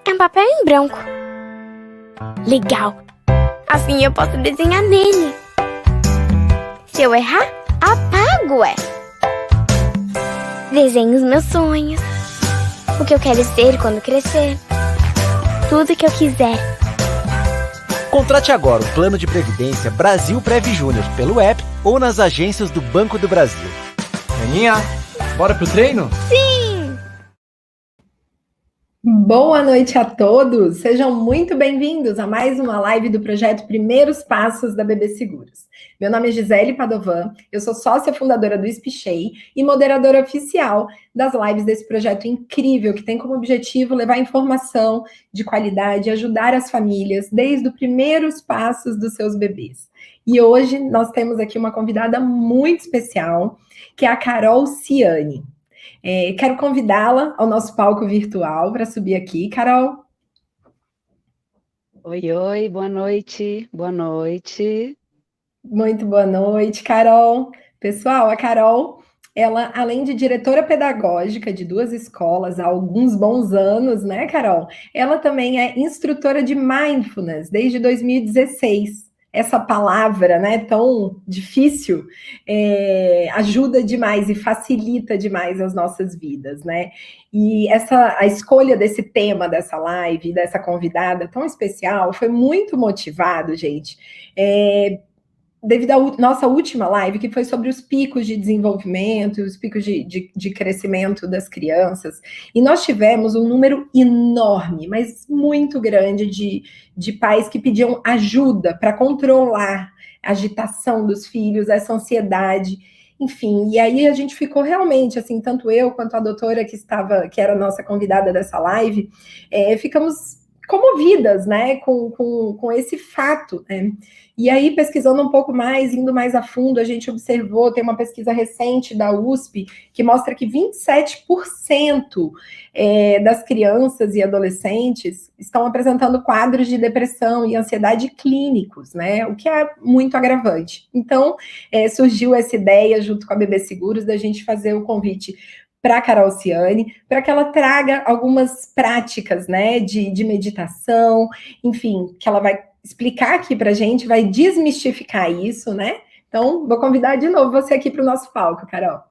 É um papel em branco. Legal. Assim eu posso desenhar nele. Se eu errar, apago, Desenho os meus sonhos. O que eu quero ser quando crescer. Tudo que eu quiser. Contrate agora o plano de previdência Brasil Prev Júnior pelo app ou nas agências do Banco do Brasil. Aninha, bora pro treino? Sim! Boa noite a todos! Sejam muito bem-vindos a mais uma live do projeto Primeiros Passos da BB Seguros. Meu nome é Gisele Padovan, eu sou sócia fundadora do Espichei e moderadora oficial das lives desse projeto incrível que tem como objetivo levar informação de qualidade e ajudar as famílias desde os primeiros passos dos seus bebês. E hoje nós temos aqui uma convidada muito especial, que é a Carol Ciani. Quero convidá-la ao nosso palco virtual para subir aqui. Carol. Oi, boa noite, boa noite. Muito boa noite, Carol. Pessoal, a Carol, ela, além de diretora pedagógica de 2 escolas há alguns bons anos, né, Carol? Ela também é instrutora de Mindfulness desde 2016. Essa palavra, né, tão difícil, ajuda demais e facilita demais as nossas vidas, né? E a escolha desse tema dessa live, dessa convidada tão especial, foi muito motivado, gente, devido à nossa última live, que foi sobre os picos de desenvolvimento, os picos de crescimento das crianças, e nós tivemos um número enorme, mas muito grande, de pais que pediam ajuda para controlar a agitação dos filhos, essa ansiedade, enfim, e aí a gente ficou realmente, assim, tanto eu quanto a doutora que era a nossa convidada dessa live, ficamos comovidas, né, com esse fato, né? E aí, pesquisando um pouco mais, indo mais a fundo, a gente observou, tem uma pesquisa recente da USP, que mostra que 27% das crianças e adolescentes estão apresentando quadros de depressão e ansiedade clínicos, né, o que é muito agravante. Então, surgiu essa ideia, junto com a BB Seguros, da gente fazer o convite para a Carol Ciani, para que ela traga algumas práticas, né, de meditação, enfim, que ela vai explicar aqui para a gente, vai desmistificar isso, né? Então, vou convidar de novo você aqui para o nosso palco, Carol.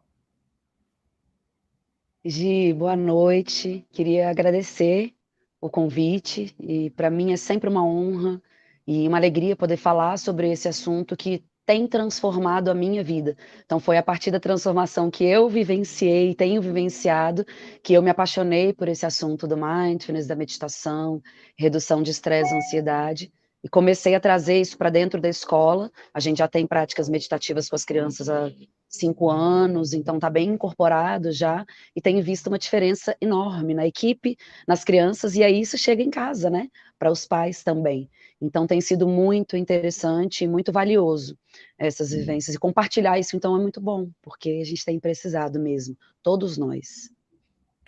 Gi, boa noite. Queria agradecer o convite e para mim é sempre uma honra e uma alegria poder falar sobre esse assunto que tem transformado a minha vida. Então foi a partir da transformação que eu vivenciei, tenho vivenciado, que eu me apaixonei por esse assunto do mindfulness, da meditação, redução de estresse e ansiedade. E comecei a trazer isso para dentro da escola. A gente já tem práticas meditativas com as crianças há 5 anos, então está bem incorporado já, e tenho visto uma diferença enorme na equipe, nas crianças, e aí isso chega em casa, né? Para os pais também. Então tem sido muito interessante e muito valioso essas vivências. E compartilhar isso, então, é muito bom, porque a gente tem precisado mesmo, todos nós.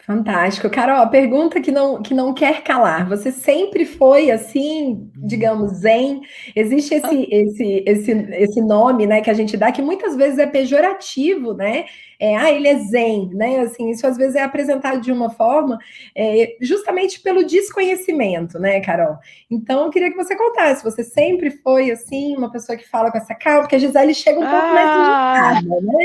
Fantástico. Carol, a pergunta que não quer calar. Você sempre foi assim, digamos, zen? Existe esse nome, né, que a gente dá, que muitas vezes é pejorativo, né? Ele é zen, né? Assim, isso às vezes é apresentado de uma forma justamente pelo desconhecimento, né, Carol? Então, eu queria que você contasse. Você sempre foi assim, uma pessoa que fala com essa calma, porque a Gisele chega um pouco mais agitada, né?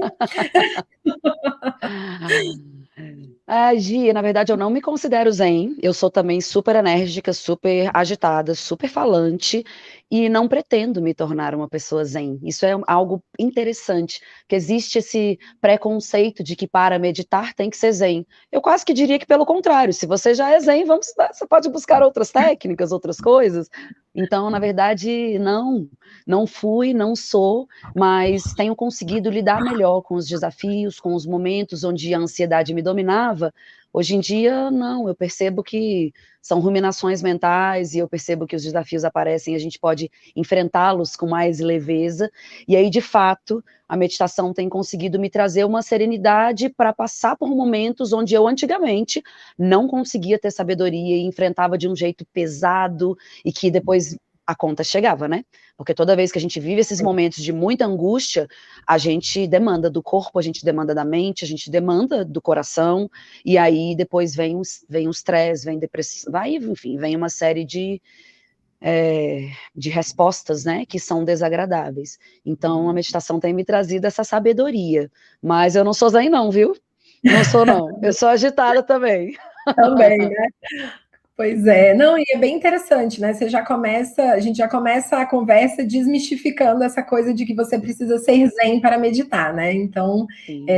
Gi, na verdade eu não me considero zen, eu sou também super enérgica, super agitada, super falante e não pretendo me tornar uma pessoa zen. Isso é algo interessante, que existe esse preconceito de que para meditar tem que ser zen. Eu quase que diria que pelo contrário, se você já é zen, você pode buscar outras técnicas, outras coisas. Então, na verdade, não fui, não sou, mas tenho conseguido lidar melhor com os desafios, com os momentos onde a ansiedade me dominava. Hoje em dia, não, eu percebo que são ruminações mentais e eu percebo que os desafios aparecem e a gente pode enfrentá-los com mais leveza. E aí, de fato, a meditação tem conseguido me trazer uma serenidade para passar por momentos onde eu antigamente não conseguia ter sabedoria e enfrentava de um jeito pesado e que depois a conta chegava, né? Porque toda vez que a gente vive esses momentos de muita angústia, a gente demanda do corpo, a gente demanda da mente, a gente demanda do coração, e aí depois vem o estresse, vem depressão, enfim, vem uma série de respostas, né, que são desagradáveis. Então, a meditação tem me trazido essa sabedoria, mas eu não sou zen não, viu? Não sou não, eu sou agitada também. Também, né? Pois é, não, e é bem interessante, né? A gente já começa a conversa desmistificando essa coisa de que você precisa ser zen para meditar, né? Então,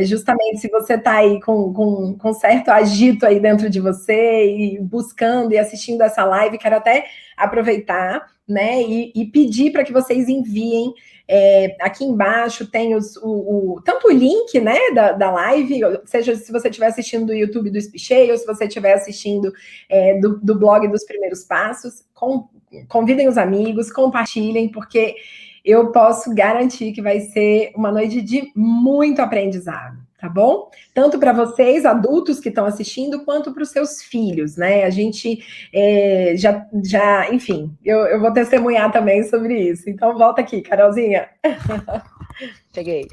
justamente se você está aí com certo agito aí dentro de você e buscando e assistindo essa live, quero até aproveitar, né? E pedir para que vocês enviem. Aqui embaixo tem tanto o link, né, da live, seja se você estiver assistindo do YouTube do Espicheio, ou se você estiver assistindo do blog dos Primeiros Passos, convidem os amigos, compartilhem, porque eu posso garantir que vai ser uma noite de muito aprendizado, tá bom? Tanto para vocês, adultos que estão assistindo, quanto para os seus filhos, né? A gente enfim, eu vou testemunhar também sobre isso. Então, volta aqui, Carolzinha. Cheguei.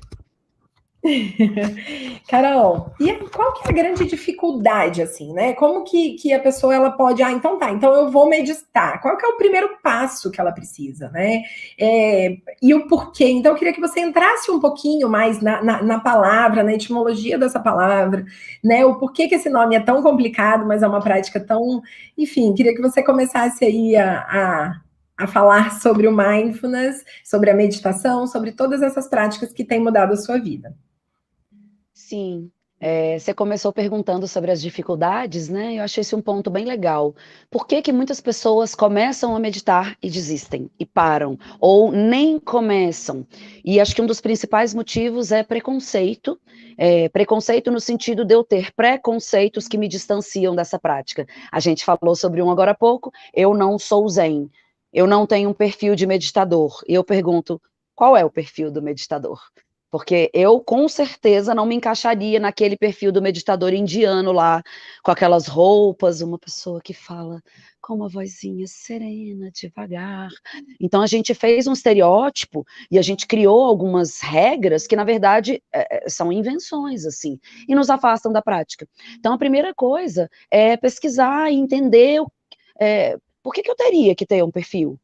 Carol, e qual que é a grande dificuldade, assim, né? Como que a pessoa, ela pode, então tá, então eu vou meditar. Qual que é o primeiro passo que ela precisa, né? E o porquê? Então eu queria que você entrasse um pouquinho mais na palavra, na etimologia dessa palavra, né? O porquê que esse nome é tão complicado, mas é uma prática tão... Enfim, queria que você começasse aí a falar sobre o mindfulness, sobre a meditação, sobre todas essas práticas que têm mudado a sua vida. Sim, você começou perguntando sobre as dificuldades, né? Eu achei esse um ponto bem legal. Por que que muitas pessoas começam a meditar e desistem, e param, ou nem começam? E acho que um dos principais motivos é preconceito, preconceito no sentido de eu ter preconceitos que me distanciam dessa prática. A gente falou sobre um agora há pouco, eu não sou zen, eu não tenho um perfil de meditador, e eu pergunto, qual é o perfil do meditador? Porque eu, com certeza, não me encaixaria naquele perfil do meditador indiano lá, com aquelas roupas, uma pessoa que fala com uma vozinha serena, devagar. Então, a gente fez um estereótipo e a gente criou algumas regras que, na verdade, são invenções, assim, e nos afastam da prática. Então, a primeira coisa é pesquisar e entender por que eu teria que ter um perfil.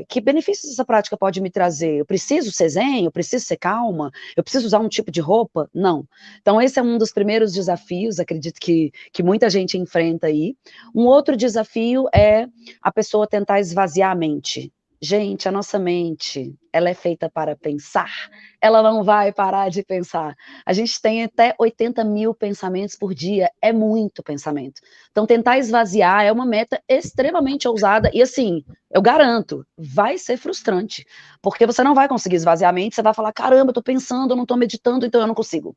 Que benefícios essa prática pode me trazer? Eu preciso ser zen? Eu preciso ser calma? Eu preciso usar um tipo de roupa? Não. Então, esse é um dos primeiros desafios, acredito que muita gente enfrenta aí. Um outro desafio é a pessoa tentar esvaziar a mente. Gente, a nossa mente, ela é feita para pensar, ela não vai parar de pensar. A gente tem até 80 mil pensamentos por dia, é muito pensamento. Então, tentar esvaziar é uma meta extremamente ousada e, assim, eu garanto, vai ser frustrante, porque você não vai conseguir esvaziar a mente, você vai falar, caramba, eu tô pensando, eu não tô meditando, então eu não consigo.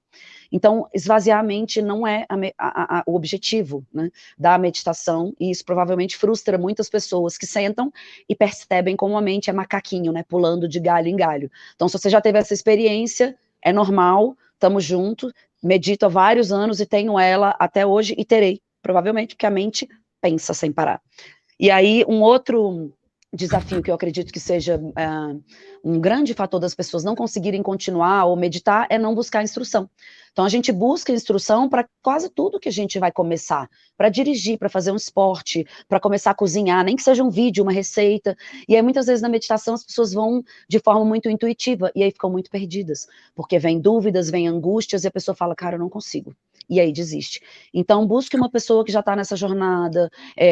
Então, esvaziar a mente não é o objetivo, né, da meditação, e isso provavelmente frustra muitas pessoas que sentam e percebem como a mente é macaquinho, né, pulando de galho em galho. Então, se você já teve essa experiência, é normal, estamos juntos, medito há vários anos e tenho ela até hoje e terei, provavelmente, porque a mente pensa sem parar. E aí, um outro desafio que eu acredito que seja um grande fator das pessoas não conseguirem continuar ou meditar é não buscar instrução. Então, a gente busca instrução para quase tudo que a gente vai começar, para dirigir, para fazer um esporte, para começar a cozinhar, nem que seja um vídeo, uma receita. E aí, muitas vezes, na meditação, as pessoas vão de forma muito intuitiva, e aí ficam muito perdidas, porque vem dúvidas, vem angústias, e a pessoa fala, cara, eu não consigo. E aí desiste. Então, busque uma pessoa que já está nessa jornada.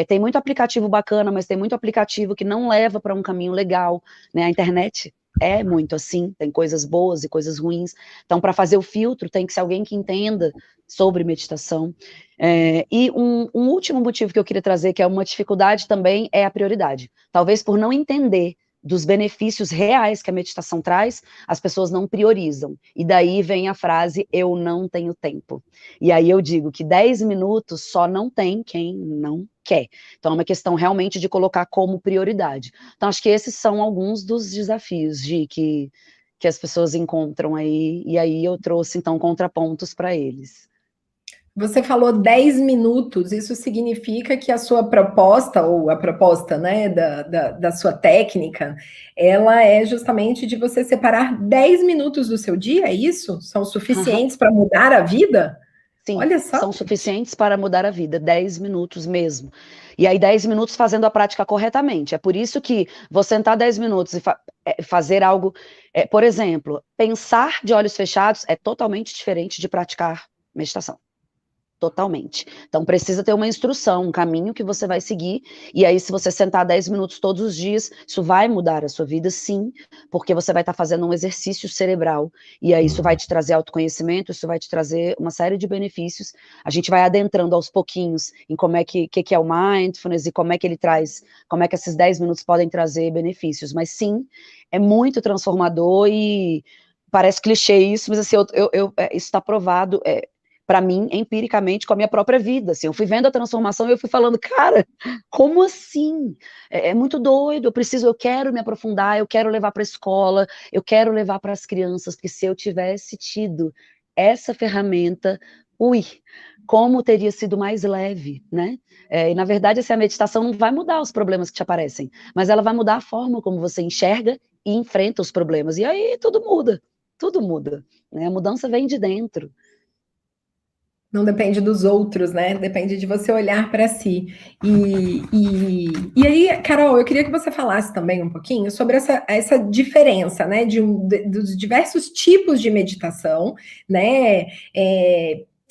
Tem muito aplicativo bacana, mas tem muito aplicativo que não leva para um caminho legal, né? A internet é muito assim, tem coisas boas e coisas ruins. Então, para fazer o filtro, tem que ser alguém que entenda sobre meditação. E um último motivo que eu queria trazer, que é uma dificuldade também, é a prioridade. Talvez por não entender dos benefícios reais que a meditação traz, as pessoas não priorizam. E daí vem a frase, eu não tenho tempo. E aí eu digo que 10 minutos só não tem quem não quer. Então é uma questão realmente de colocar como prioridade. Então acho que esses são alguns dos desafios que as pessoas encontram aí, e aí eu trouxe então contrapontos para eles. Você falou 10 minutos, isso significa que a sua proposta, ou a proposta, né, da sua técnica, ela é justamente de você separar 10 minutos do seu dia, é isso? São suficientes para mudar a vida? Sim, Olha só. são suficientes para mudar a vida, 10 minutos mesmo. E aí 10 minutos fazendo a prática corretamente. É por isso que vou sentar 10 minutos e fazer algo, por exemplo, pensar de olhos fechados é totalmente diferente de praticar meditação. Totalmente. Então, precisa ter uma instrução, um caminho que você vai seguir, e aí se você sentar 10 minutos todos os dias, isso vai mudar a sua vida, sim, porque você vai estar fazendo um exercício cerebral, e aí isso vai te trazer autoconhecimento, isso vai te trazer uma série de benefícios. A gente vai adentrando aos pouquinhos em como é que é o mindfulness, e como é que ele traz, como é que esses 10 minutos podem trazer benefícios, mas sim, é muito transformador, e parece clichê isso, mas assim, isso está provado, para mim, empiricamente, com a minha própria vida, assim, eu fui vendo a transformação e eu fui falando, cara, como assim? É muito doido, eu quero me aprofundar, eu quero levar para a escola, eu quero levar para as crianças, porque se eu tivesse tido essa ferramenta, como teria sido mais leve, né? E na verdade, a meditação não vai mudar os problemas que te aparecem, mas ela vai mudar a forma como você enxerga e enfrenta os problemas, e aí tudo muda, né? A mudança vem de dentro. Não depende dos outros, né? Depende de você olhar para si. E aí, Carol, eu queria que você falasse também um pouquinho sobre essa diferença, né? Dos diversos tipos de meditação, né?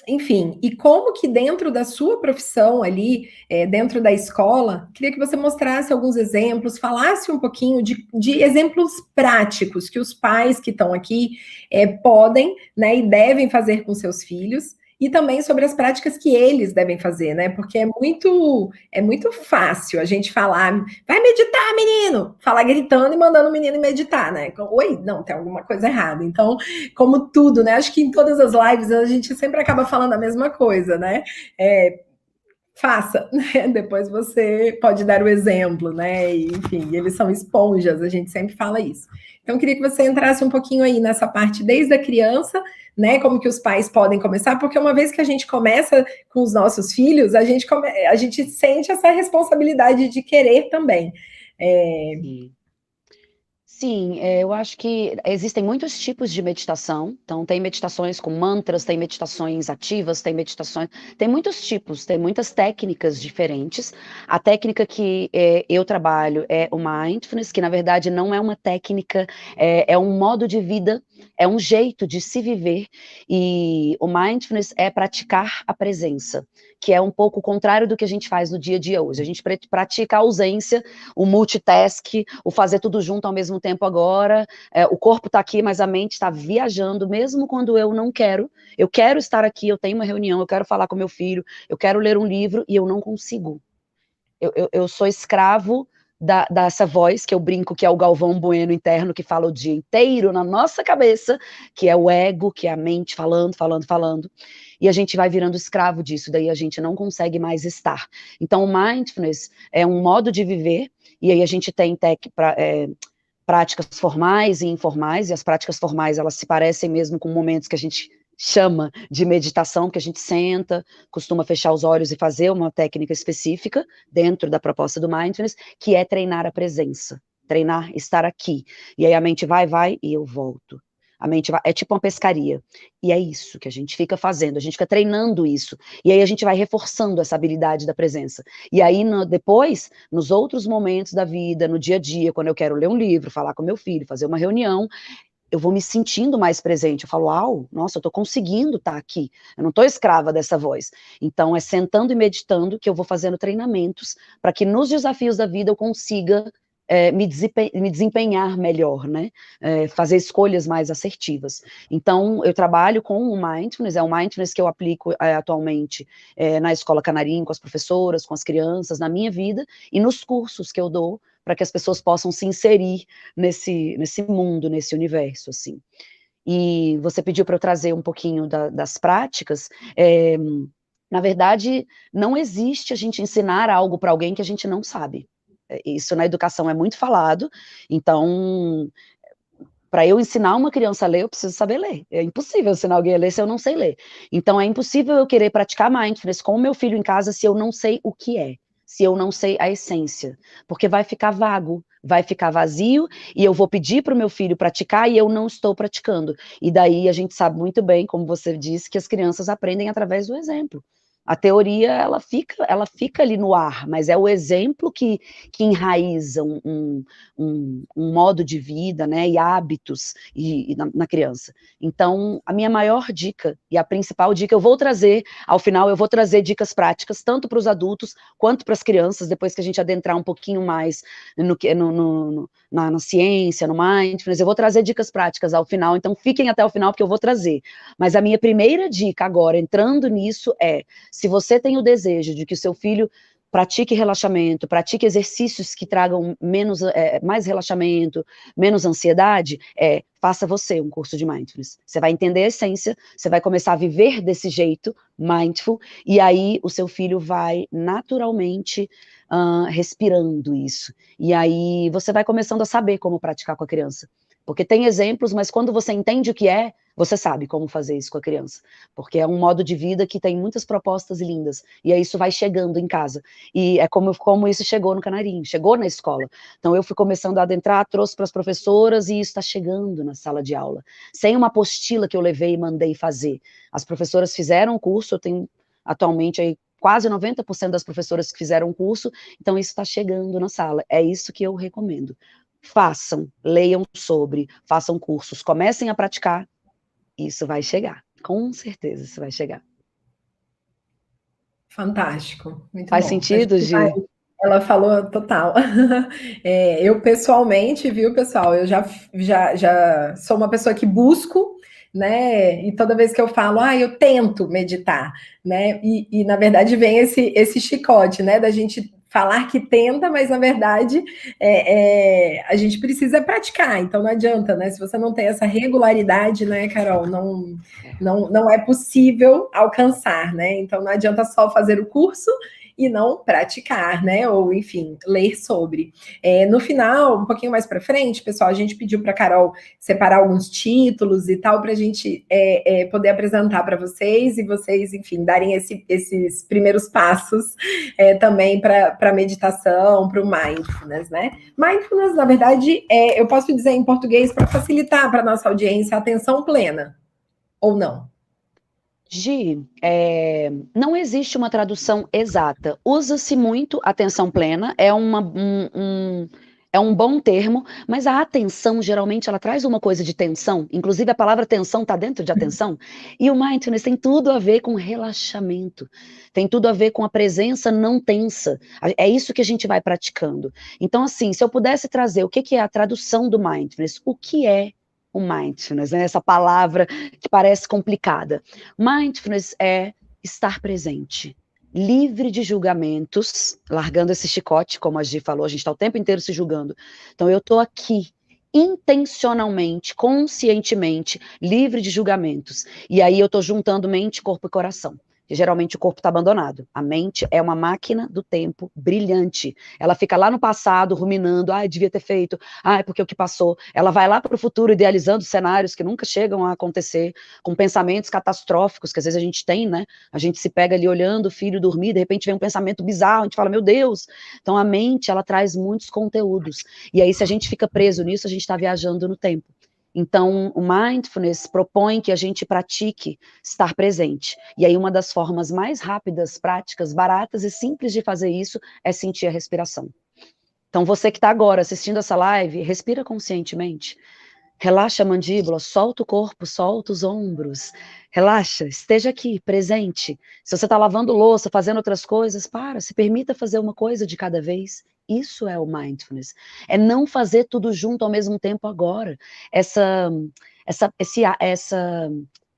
Enfim, e como que dentro da sua profissão ali, dentro da escola, queria que você mostrasse alguns exemplos, falasse um pouquinho de exemplos práticos que os pais que estão aqui podem, né, e devem fazer com seus filhos, e também sobre as práticas que eles devem fazer, né? Porque é muito fácil a gente falar, vai meditar, menino! Falar gritando e mandando o menino meditar, né? Oi, não, tem alguma coisa errada. Então, como tudo, né? Acho que em todas as lives a gente sempre acaba falando a mesma coisa, né? Faça, né? Depois você pode dar o exemplo, né? E, enfim, eles são esponjas, a gente sempre fala isso. Então, eu queria que você entrasse um pouquinho aí nessa parte desde a criança, né? Como que os pais podem começar, porque uma vez que a gente começa com os nossos filhos, a gente sente essa responsabilidade de querer também. Sim, eu acho que existem muitos tipos de meditação. Então, tem meditações com mantras, tem meditações ativas, tem meditações. Tem muitos tipos, tem muitas técnicas diferentes. A técnica que eu trabalho é o mindfulness, que na verdade não é uma técnica, é um modo de vida, é um jeito de se viver. E o mindfulness é praticar a presença, que é um pouco o contrário do que a gente faz no dia a dia hoje. A gente pratica a ausência, o multitask, o fazer tudo junto ao mesmo tempo agora, o corpo está aqui, mas a mente está viajando, mesmo quando eu não quero. Eu quero estar aqui, eu tenho uma reunião, eu quero falar com meu filho, eu quero ler um livro e eu não consigo. Eu sou escravo dessa voz, que eu brinco que é o Galvão Bueno interno, que fala o dia inteiro na nossa cabeça, que é o ego, que é a mente falando, e a gente vai virando escravo disso, daí a gente não consegue mais estar. Então, o mindfulness é um modo de viver, e aí a gente tem práticas formais e informais, e as práticas formais, elas se parecem mesmo com momentos que a gente chama de meditação, que a gente senta, costuma fechar os olhos e fazer uma técnica específica dentro da proposta do mindfulness, que é treinar a presença, treinar estar aqui. E aí a mente vai, e eu volto. A mente vai, é tipo uma pescaria. E é isso que a gente fica fazendo, a gente fica treinando isso. E aí a gente vai reforçando essa habilidade da presença. E aí depois, nos outros momentos da vida, no dia a dia, quando eu quero ler um livro, falar com meu filho, fazer uma reunião, eu vou me sentindo mais presente. Eu falo, nossa, eu tô conseguindo estar aqui. Eu não tô escrava dessa voz. Então, é sentando e meditando que eu vou fazendo treinamentos para que nos desafios da vida eu consiga me desempenhar melhor, né? Fazer escolhas mais assertivas. Então, eu trabalho com o mindfulness, é o mindfulness que eu aplico atualmente na Escola Canarim, com as professoras, com as crianças, na minha vida, e nos cursos que eu dou, para que as pessoas possam se inserir nesse mundo, nesse universo, assim. E você pediu para eu trazer um pouquinho das práticas. Na verdade, não existe a gente ensinar algo para alguém que a gente não sabe. Isso na educação é muito falado, então Para eu ensinar uma criança a ler, eu preciso saber ler. É impossível ensinar alguém a ler se eu não sei ler. Então, é impossível eu querer praticar mindfulness com o meu filho em casa se eu não sei o que é, se eu não sei a essência, porque vai ficar vago, vai ficar vazio, e eu vou pedir para o meu filho praticar e eu não estou praticando. E daí a gente sabe muito bem, como você disse, que as crianças aprendem através do exemplo. A teoria, ela fica ali no ar, mas é o exemplo que enraiza um modo de vida, né, e hábitos na criança. Então, a minha maior dica, e a principal dica, eu vou trazer, ao final, eu vou trazer dicas práticas, tanto para os adultos, quanto para as crianças, depois que a gente adentrar um pouquinho mais na ciência, no mindfulness, eu vou trazer dicas práticas ao final, então fiquem até o final, porque eu vou trazer. Mas a minha primeira dica agora, entrando nisso, se você tem o desejo de que o seu filho pratique relaxamento, pratique exercícios que tragam mais relaxamento, menos ansiedade, faça você um curso de mindfulness. Você vai entender a essência, você vai começar a viver desse jeito, mindful, e aí o seu filho vai naturalmente respirando isso. E aí você vai começando a saber como praticar com a criança. Porque tem exemplos, mas quando você entende o que é, você sabe como fazer isso com a criança, porque é um modo de vida que tem muitas propostas lindas, e aí isso vai chegando em casa, e é como isso chegou no Canarinho, chegou na escola. Então eu fui começando a adentrar, trouxe para as professoras, e isso está chegando na sala de aula, sem uma apostila que eu levei e mandei fazer. As professoras fizeram o curso, eu tenho atualmente aí quase 90% das professoras que fizeram o curso, então isso está chegando na sala, é isso que eu recomendo. Façam, leiam sobre, façam cursos, comecem a praticar. Isso vai chegar, com certeza isso vai chegar. Fantástico, muito Faz bom. sentido, Gi? Ela falou total. Eu pessoalmente, viu, pessoal, eu já sou uma pessoa que busco, né? E toda vez que eu falo, eu tento meditar, né? E na verdade vem esse chicote, né? Da gente falar que tenta, mas na verdade a gente precisa praticar, então não adianta, né? Se você não tem essa regularidade, né, Carol, não é possível alcançar, né? Então não adianta só fazer o curso e não praticar, né? Ou, enfim, ler sobre. No final, um pouquinho mais para frente, pessoal, a gente pediu para a Carol separar alguns títulos e tal, para a gente poder apresentar para vocês e vocês, enfim, darem esses primeiros passos também para meditação, para o mindfulness, né? Mindfulness, na verdade, eu posso dizer em português para facilitar para a nossa audiência a atenção plena, ou não? Gi, não existe uma tradução exata. Usa-se muito atenção plena, é um bom termo, mas a atenção, geralmente, ela traz uma coisa de tensão, inclusive a palavra tensão está dentro de atenção, e o mindfulness tem tudo a ver com relaxamento, tem tudo a ver com a presença não tensa, é isso que a gente vai praticando. Então, assim, se eu pudesse trazer o que é a tradução do mindfulness, o que é o mindfulness, né? Essa palavra que parece complicada. Mindfulness é estar presente, livre de julgamentos, largando esse chicote, como a Gi falou, a gente está o tempo inteiro se julgando. Então, eu estou aqui, intencionalmente, conscientemente, livre de julgamentos. E aí eu estou juntando mente, corpo e coração. Que geralmente o corpo está abandonado. A mente é uma máquina do tempo brilhante. Ela fica lá no passado, ruminando, devia ter feito, porque o que passou. Ela vai lá para o futuro, idealizando cenários que nunca chegam a acontecer, com pensamentos catastróficos, que às vezes a gente tem, né? A gente se pega ali olhando o filho dormir, de repente vem um pensamento bizarro, a gente fala, meu Deus! Então a mente, ela traz muitos conteúdos. E aí, se a gente fica preso nisso, a gente está viajando no tempo. Então, o mindfulness propõe que a gente pratique estar presente. E aí, uma das formas mais rápidas, práticas, baratas e simples de fazer isso é sentir a respiração. Então, você que está agora assistindo essa live, respira conscientemente. Relaxa a mandíbula, solta o corpo, solta os ombros. Relaxa, esteja aqui, presente. Se você está lavando louça, fazendo outras coisas, se permita fazer uma coisa de cada vez. Isso é o mindfulness. É não fazer tudo junto ao mesmo tempo agora. Essa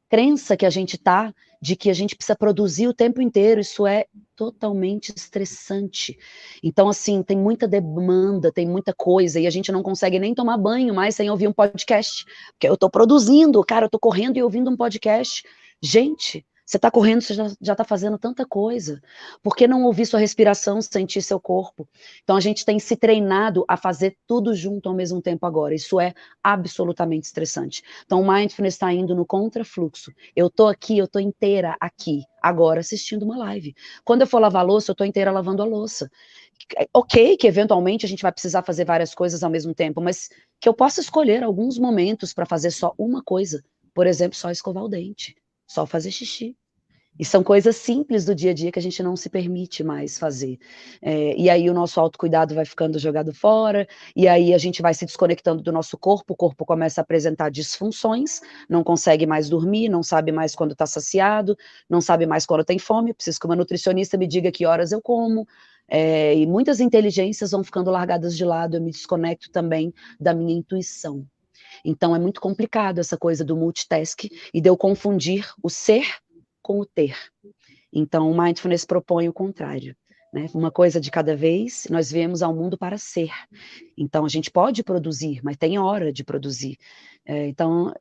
crença que a gente tá de que a gente precisa produzir o tempo inteiro, isso é totalmente estressante. Então, assim, tem muita demanda, tem muita coisa, e a gente não consegue nem tomar banho mais sem ouvir um podcast. Porque eu tô produzindo, cara, eu tô correndo e ouvindo um podcast. Gente, Você está correndo, você já está fazendo tanta coisa. Por que não ouvir sua respiração, sentir seu corpo? Então, a gente tem se treinado a fazer tudo junto ao mesmo tempo agora. Isso é absolutamente estressante. Então, o mindfulness está indo no contrafluxo. Eu estou aqui, eu estou inteira aqui, agora, assistindo uma live. Quando eu for lavar a louça, eu estou inteira lavando a louça. Ok, que eventualmente a gente vai precisar fazer várias coisas ao mesmo tempo, mas que eu possa escolher alguns momentos para fazer só uma coisa. Por exemplo, só escovar o dente, só fazer xixi. E são coisas simples do dia a dia que a gente não se permite mais fazer. E aí o nosso autocuidado vai ficando jogado fora, e aí a gente vai se desconectando do nosso corpo, o corpo começa a apresentar disfunções, não consegue mais dormir, não sabe mais quando está saciado, não sabe mais quando tem fome, preciso que uma nutricionista me diga que horas eu como, e muitas inteligências vão ficando largadas de lado, eu me desconecto também da minha intuição. Então é muito complicado essa coisa do multitask, e de eu confundir o ser com o ter. Então, o mindfulness propõe o contrário, né? Uma coisa de cada vez, nós viemos ao mundo para ser. Então, a gente pode produzir, mas tem hora de produzir. Então,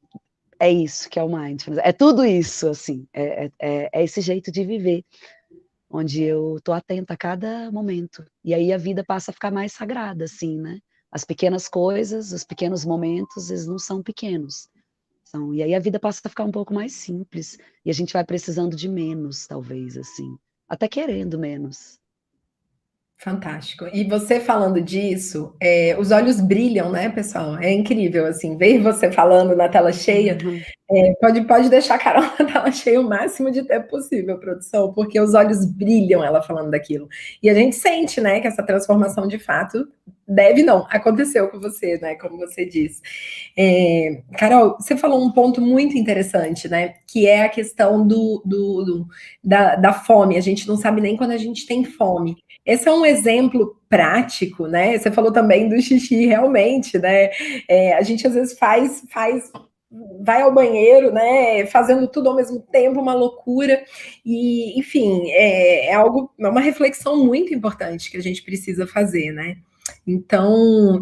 é isso que é o mindfulness. É tudo isso, assim. É esse jeito de viver, onde eu estou atenta a cada momento. E aí a vida passa a ficar mais sagrada, assim, né? As pequenas coisas, os pequenos momentos, eles não são pequenos. E aí a vida passa a ficar um pouco mais simples, e a gente vai precisando de menos, talvez, assim, até querendo menos. Fantástico. E você falando disso, os olhos brilham, né, pessoal? É incrível, assim, ver você falando na tela cheia. Pode deixar a Carol na tela cheia o máximo de tempo possível, produção, porque os olhos brilham ela falando daquilo. E a gente sente, né, que essa transformação de fato aconteceu com você, né, como você disse. Carol, você falou um ponto muito interessante, né, que é a questão da fome. A gente não sabe nem quando a gente tem fome. Esse é um exemplo prático, né? Você falou também do xixi, realmente, né? A gente às vezes vai ao banheiro, né? Fazendo tudo ao mesmo tempo, uma loucura. E, enfim, é uma reflexão muito importante que a gente precisa fazer, né? Então,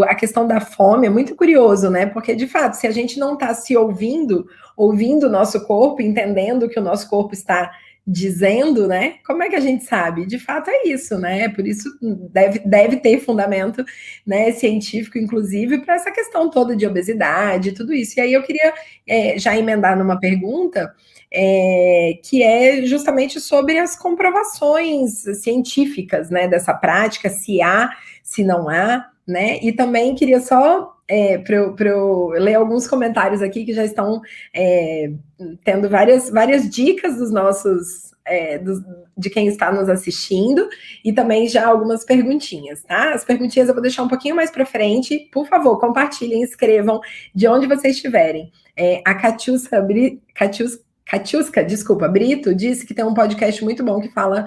a questão da fome é muito curioso, né? Porque, de fato, se a gente não está se ouvindo o nosso corpo, entendendo o que o nosso corpo está dizendo, né? Como é que a gente sabe? De fato é isso, né? Por isso deve ter fundamento, né, científico, inclusive, para essa questão toda de obesidade, tudo isso. E aí eu queria já emendar numa pergunta que é justamente sobre as comprovações científicas, né, dessa prática, se há, se não há, né? E também queria só para eu ler alguns comentários aqui que já estão tendo várias dicas dos nossos de quem está nos assistindo, e também já algumas perguntinhas, tá? As perguntinhas eu vou deixar um pouquinho mais para frente. Por favor, compartilhem, escrevam de onde vocês estiverem. A Catiusca Brito disse que tem um podcast muito bom que fala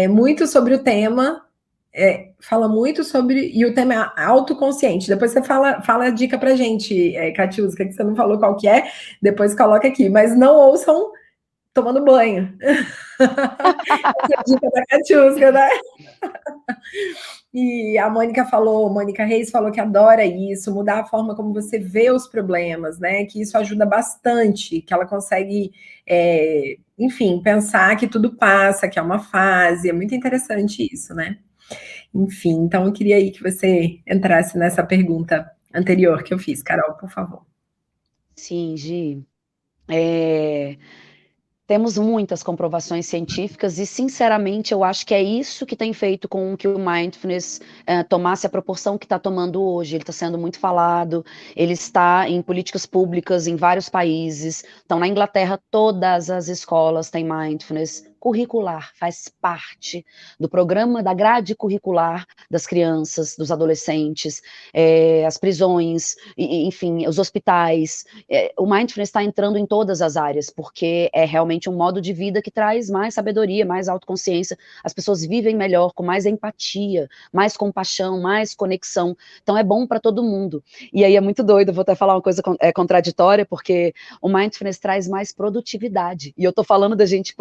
muito sobre o tema. Fala muito sobre, e o tema é autoconsciente. Depois você fala a dica pra gente, Catiusca, que você não falou qual que é, depois coloca aqui, mas não ouçam tomando banho. Essa é a dica da Catiusca, né? E a Mônica Reis falou que adora isso, mudar a forma como você vê os problemas, né? Que isso ajuda bastante, que ela consegue, enfim, pensar que tudo passa, que é uma fase. É muito interessante isso, né? Enfim, então eu queria aí que você entrasse nessa pergunta anterior que eu fiz. Carol, por favor. Sim, Gi. Temos muitas comprovações científicas e, sinceramente, eu acho que é isso que tem feito com que o mindfulness tomasse a proporção que está tomando hoje. Ele está sendo muito falado, ele está em políticas públicas em vários países. Então, na Inglaterra, todas as escolas têm mindfulness curricular, faz parte do programa, da grade curricular das crianças, dos adolescentes, as prisões, enfim, os hospitais. O mindfulness está entrando em todas as áreas, porque é realmente um modo de vida que traz mais sabedoria, mais autoconsciência. As pessoas vivem melhor, com mais empatia, mais compaixão, mais conexão. Então é bom para todo mundo. E aí é muito doido, vou até falar uma coisa contraditória, porque o mindfulness traz mais produtividade. E eu estou falando da gente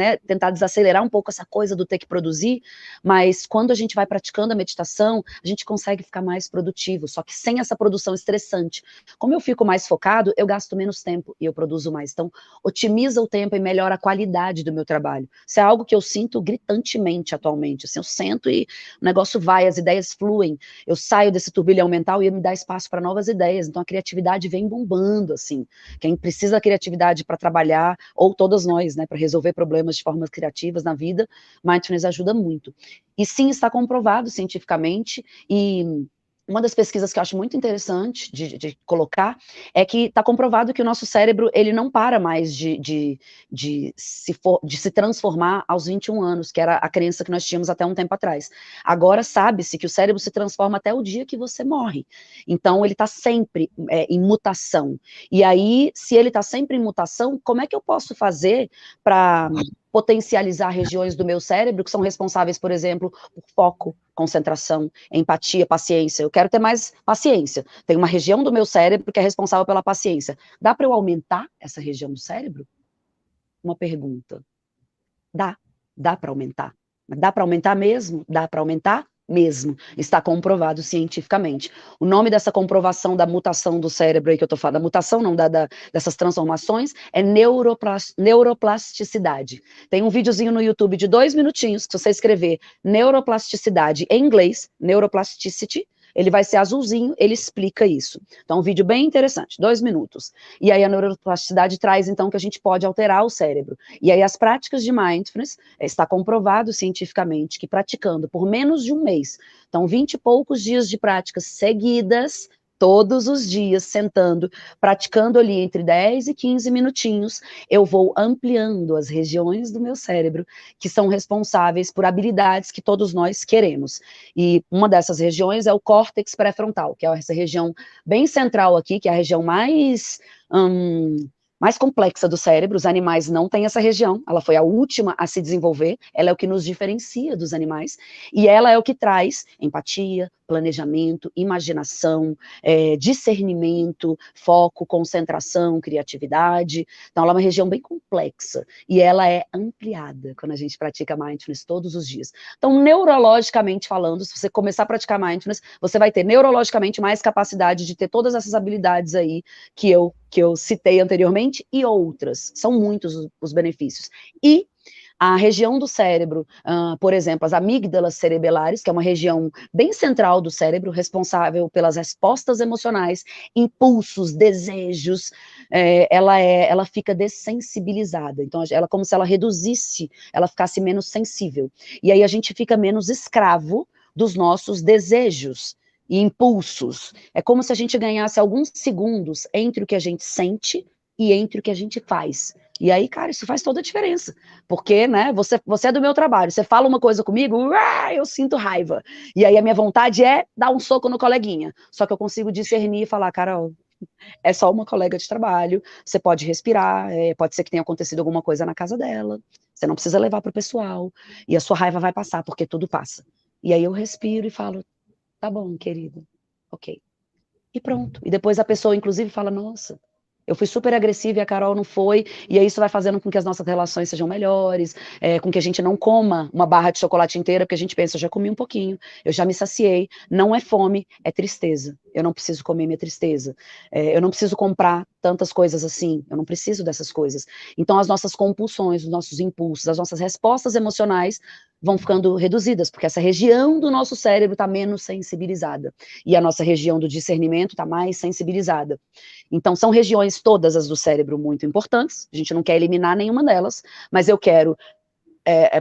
né, tentar desacelerar um pouco essa coisa do ter que produzir, mas quando a gente vai praticando a meditação, a gente consegue ficar mais produtivo, só que sem essa produção estressante. Como eu fico mais focado, eu gasto menos tempo e eu produzo mais. Então, otimiza o tempo e melhora a qualidade do meu trabalho. Isso é algo que eu sinto gritantemente atualmente. Assim, eu sento e o negócio vai, as ideias fluem. Eu saio desse turbilhão mental e me dá espaço para novas ideias. Então, a criatividade vem bombando, assim. Quem precisa da criatividade para trabalhar, ou todas nós, né, para resolver problemas de formas criativas na vida, mindfulness ajuda muito. E sim, está comprovado cientificamente, e uma das pesquisas que eu acho muito interessante de colocar é que está comprovado que o nosso cérebro, ele não para mais de se transformar aos 21 anos, que era a crença que nós tínhamos até um tempo atrás. Agora sabe-se que o cérebro se transforma até o dia que você morre. Então, ele está sempre em mutação. E aí, se ele está sempre em mutação, como é que eu posso fazer para potencializar regiões do meu cérebro que são responsáveis, por exemplo, por foco, concentração, empatia, paciência? Eu quero ter mais paciência. Tem uma região do meu cérebro que é responsável pela paciência. Dá para eu aumentar essa região do cérebro? Uma pergunta. Dá para aumentar. Dá para aumentar mesmo? Dá para aumentar mesmo. Está comprovado cientificamente. O nome dessa comprovação da mutação do cérebro aí que eu estou falando, da mutação não, dessas transformações, é neuroplasticidade. Tem um videozinho no YouTube de 2 minutinhos, que se você escrever neuroplasticidade em inglês, neuroplasticity, ele vai ser azulzinho, ele explica isso. Então, um vídeo bem interessante, 2 minutos. E aí a neuroplasticidade traz, então, que a gente pode alterar o cérebro. E aí as práticas de mindfulness, está comprovado cientificamente que praticando por menos de um mês, então 20 e poucos dias de práticas seguidas, todos os dias, sentando, praticando ali entre 10 e 15 minutinhos, eu vou ampliando as regiões do meu cérebro que são responsáveis por habilidades que todos nós queremos. E uma dessas regiões é o córtex pré-frontal, que é essa região bem central aqui, que é a região mais complexa do cérebro. Os animais não têm essa região, ela foi a última a se desenvolver, ela é o que nos diferencia dos animais, e ela é o que traz empatia, planejamento, imaginação, discernimento, foco, concentração, criatividade. Então, ela é uma região bem complexa, e ela é ampliada quando a gente pratica mindfulness todos os dias. Então, neurologicamente falando, se você começar a praticar mindfulness, você vai ter neurologicamente mais capacidade de ter todas essas habilidades aí que eu citei anteriormente, e outras. São muitos os benefícios. E a região do cérebro, por exemplo, as amígdalas cerebelares, que é uma região bem central do cérebro, responsável pelas respostas emocionais, impulsos, desejos, ela fica dessensibilizada. Então, ela é como se ela reduzisse, ela ficasse menos sensível. E aí a gente fica menos escravo dos nossos desejos e impulsos. É como se a gente ganhasse alguns segundos entre o que a gente sente e entre o que a gente faz. E aí, cara, isso faz toda a diferença. Porque, né, você é do meu trabalho, você fala uma coisa comigo, eu sinto raiva. E aí a minha vontade é dar um soco no coleguinha. Só que eu consigo discernir e falar, Carol, é só uma colega de trabalho, você pode respirar, pode ser que tenha acontecido alguma coisa na casa dela, você não precisa levar pro pessoal, e a sua raiva vai passar, porque tudo passa. E aí eu respiro e falo, tá bom, querido, ok. E pronto. E depois a pessoa, inclusive, fala, nossa, eu fui super agressiva e a Carol não foi, e aí isso vai fazendo com que as nossas relações sejam melhores, com que a gente não coma uma barra de chocolate inteira, porque a gente pensa, eu já comi um pouquinho, eu já me saciei, não é fome, é tristeza. Eu não preciso comer minha tristeza. Eu não preciso comprar tantas coisas assim, eu não preciso dessas coisas. Então as nossas compulsões, os nossos impulsos, as nossas respostas emocionais vão ficando reduzidas, porque essa região do nosso cérebro está menos sensibilizada, e a nossa região do discernimento está mais sensibilizada. Então, são regiões todas as do cérebro muito importantes, a gente não quer eliminar nenhuma delas, mas eu quero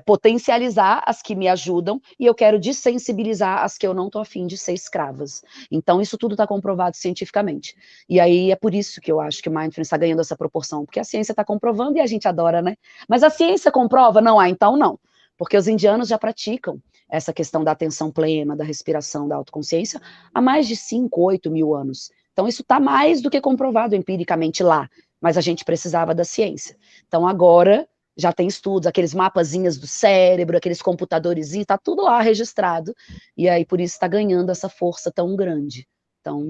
potencializar as que me ajudam, e eu quero dessensibilizar as que eu não estou afim de ser escravas. Então, isso tudo está comprovado cientificamente. E aí, é por isso que eu acho que o mindfulness está ganhando essa proporção, porque a ciência está comprovando e a gente adora, né? Mas a ciência comprova? Não, então não. Porque os indianos já praticam essa questão da atenção plena, da respiração, da autoconsciência, há mais de 5, 8 mil anos. Então, isso está mais do que comprovado empiricamente lá, mas a gente precisava da ciência. Então, agora, já tem estudos, aqueles mapazinhos do cérebro, aqueles computadores, está tudo lá registrado, e aí por isso está ganhando essa força tão grande. Então,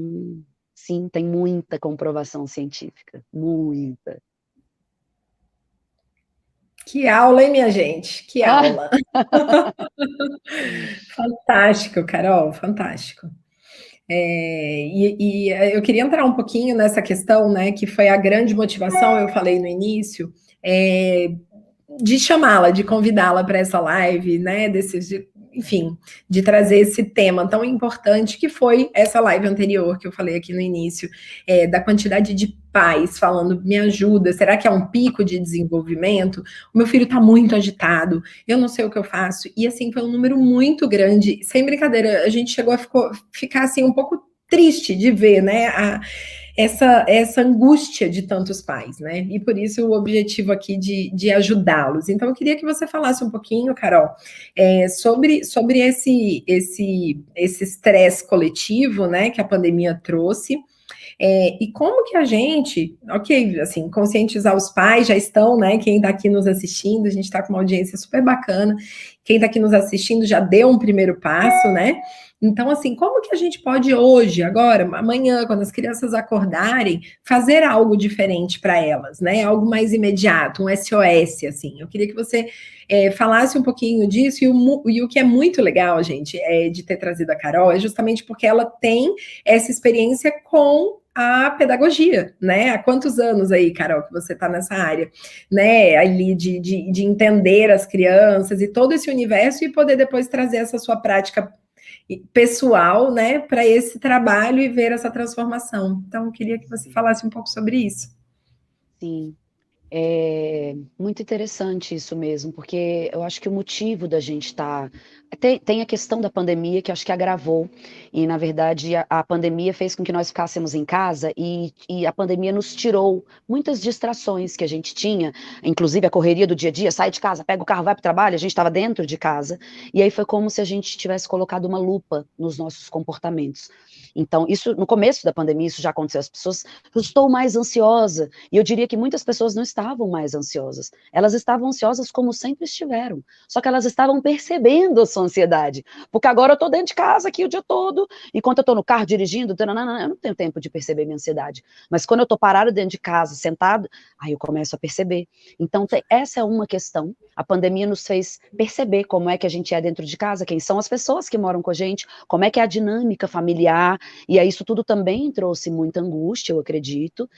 sim, tem muita comprovação científica, muita. Que aula, hein, minha gente? Que aula. Fantástico, Carol, fantástico. Eu queria entrar um pouquinho nessa questão, né, que foi a grande motivação, eu falei no início, de chamá-la, de convidá-la para essa live, né, enfim, de trazer esse tema tão importante que foi essa live anterior que eu falei aqui no início, da quantidade de pais falando, me ajuda, será que é um pico de desenvolvimento? O meu filho está muito agitado, eu não sei o que eu faço. E assim, foi um número muito grande, sem brincadeira, a gente chegou a ficar assim um pouco triste de ver, né, essa angústia de tantos pais, né? E por isso o objetivo aqui de ajudá-los. Então, eu queria que você falasse um pouquinho, Carol, sobre esse estresse coletivo, né, que a pandemia trouxe. E como que a gente, ok, assim, conscientizar os pais, já estão, né? Quem está aqui nos assistindo, a gente está com uma audiência super bacana. Quem está aqui nos assistindo já deu um primeiro passo, né? Então, assim, como que a gente pode hoje, agora, amanhã, quando as crianças acordarem, fazer algo diferente para elas, né? Algo mais imediato, um SOS, assim. Eu queria que você falasse um pouquinho disso, e o que é muito legal, gente, de ter trazido a Carol, é justamente porque ela tem essa experiência com a pedagogia, né? Há quantos anos aí, Carol, que você está nessa área, né? Ali de entender as crianças e todo esse universo e poder depois trazer essa sua prática pessoal, né, para esse trabalho e ver essa transformação. Então, eu queria que você falasse um pouco sobre isso. Sim. É muito interessante isso mesmo, porque eu acho que o motivo da gente estar. Tem a questão da pandemia que eu acho que agravou, e na verdade a pandemia fez com que nós ficássemos em casa e a pandemia nos tirou muitas distrações que a gente tinha, inclusive a correria do dia a dia, sai de casa, pega o carro, vai para o trabalho, a gente estava dentro de casa, e aí foi como se a gente tivesse colocado uma lupa nos nossos comportamentos. Então, isso no começo da pandemia, isso já aconteceu, as pessoas, eu estou mais ansiosa, e eu diria que muitas pessoas não estavam mais ansiosas, elas estavam ansiosas como sempre estiveram, só que elas estavam percebendo a sua ansiedade, porque agora eu estou dentro de casa aqui o dia todo, enquanto eu estou no carro dirigindo, eu não tenho tempo de perceber minha ansiedade, mas quando eu estou parado dentro de casa, sentado, aí eu começo a perceber. Então, essa é uma questão, a pandemia nos fez perceber como é que a gente é dentro de casa, quem são as pessoas que moram com a gente, como é que é a dinâmica familiar, e aí isso tudo também trouxe muita angústia, eu acredito,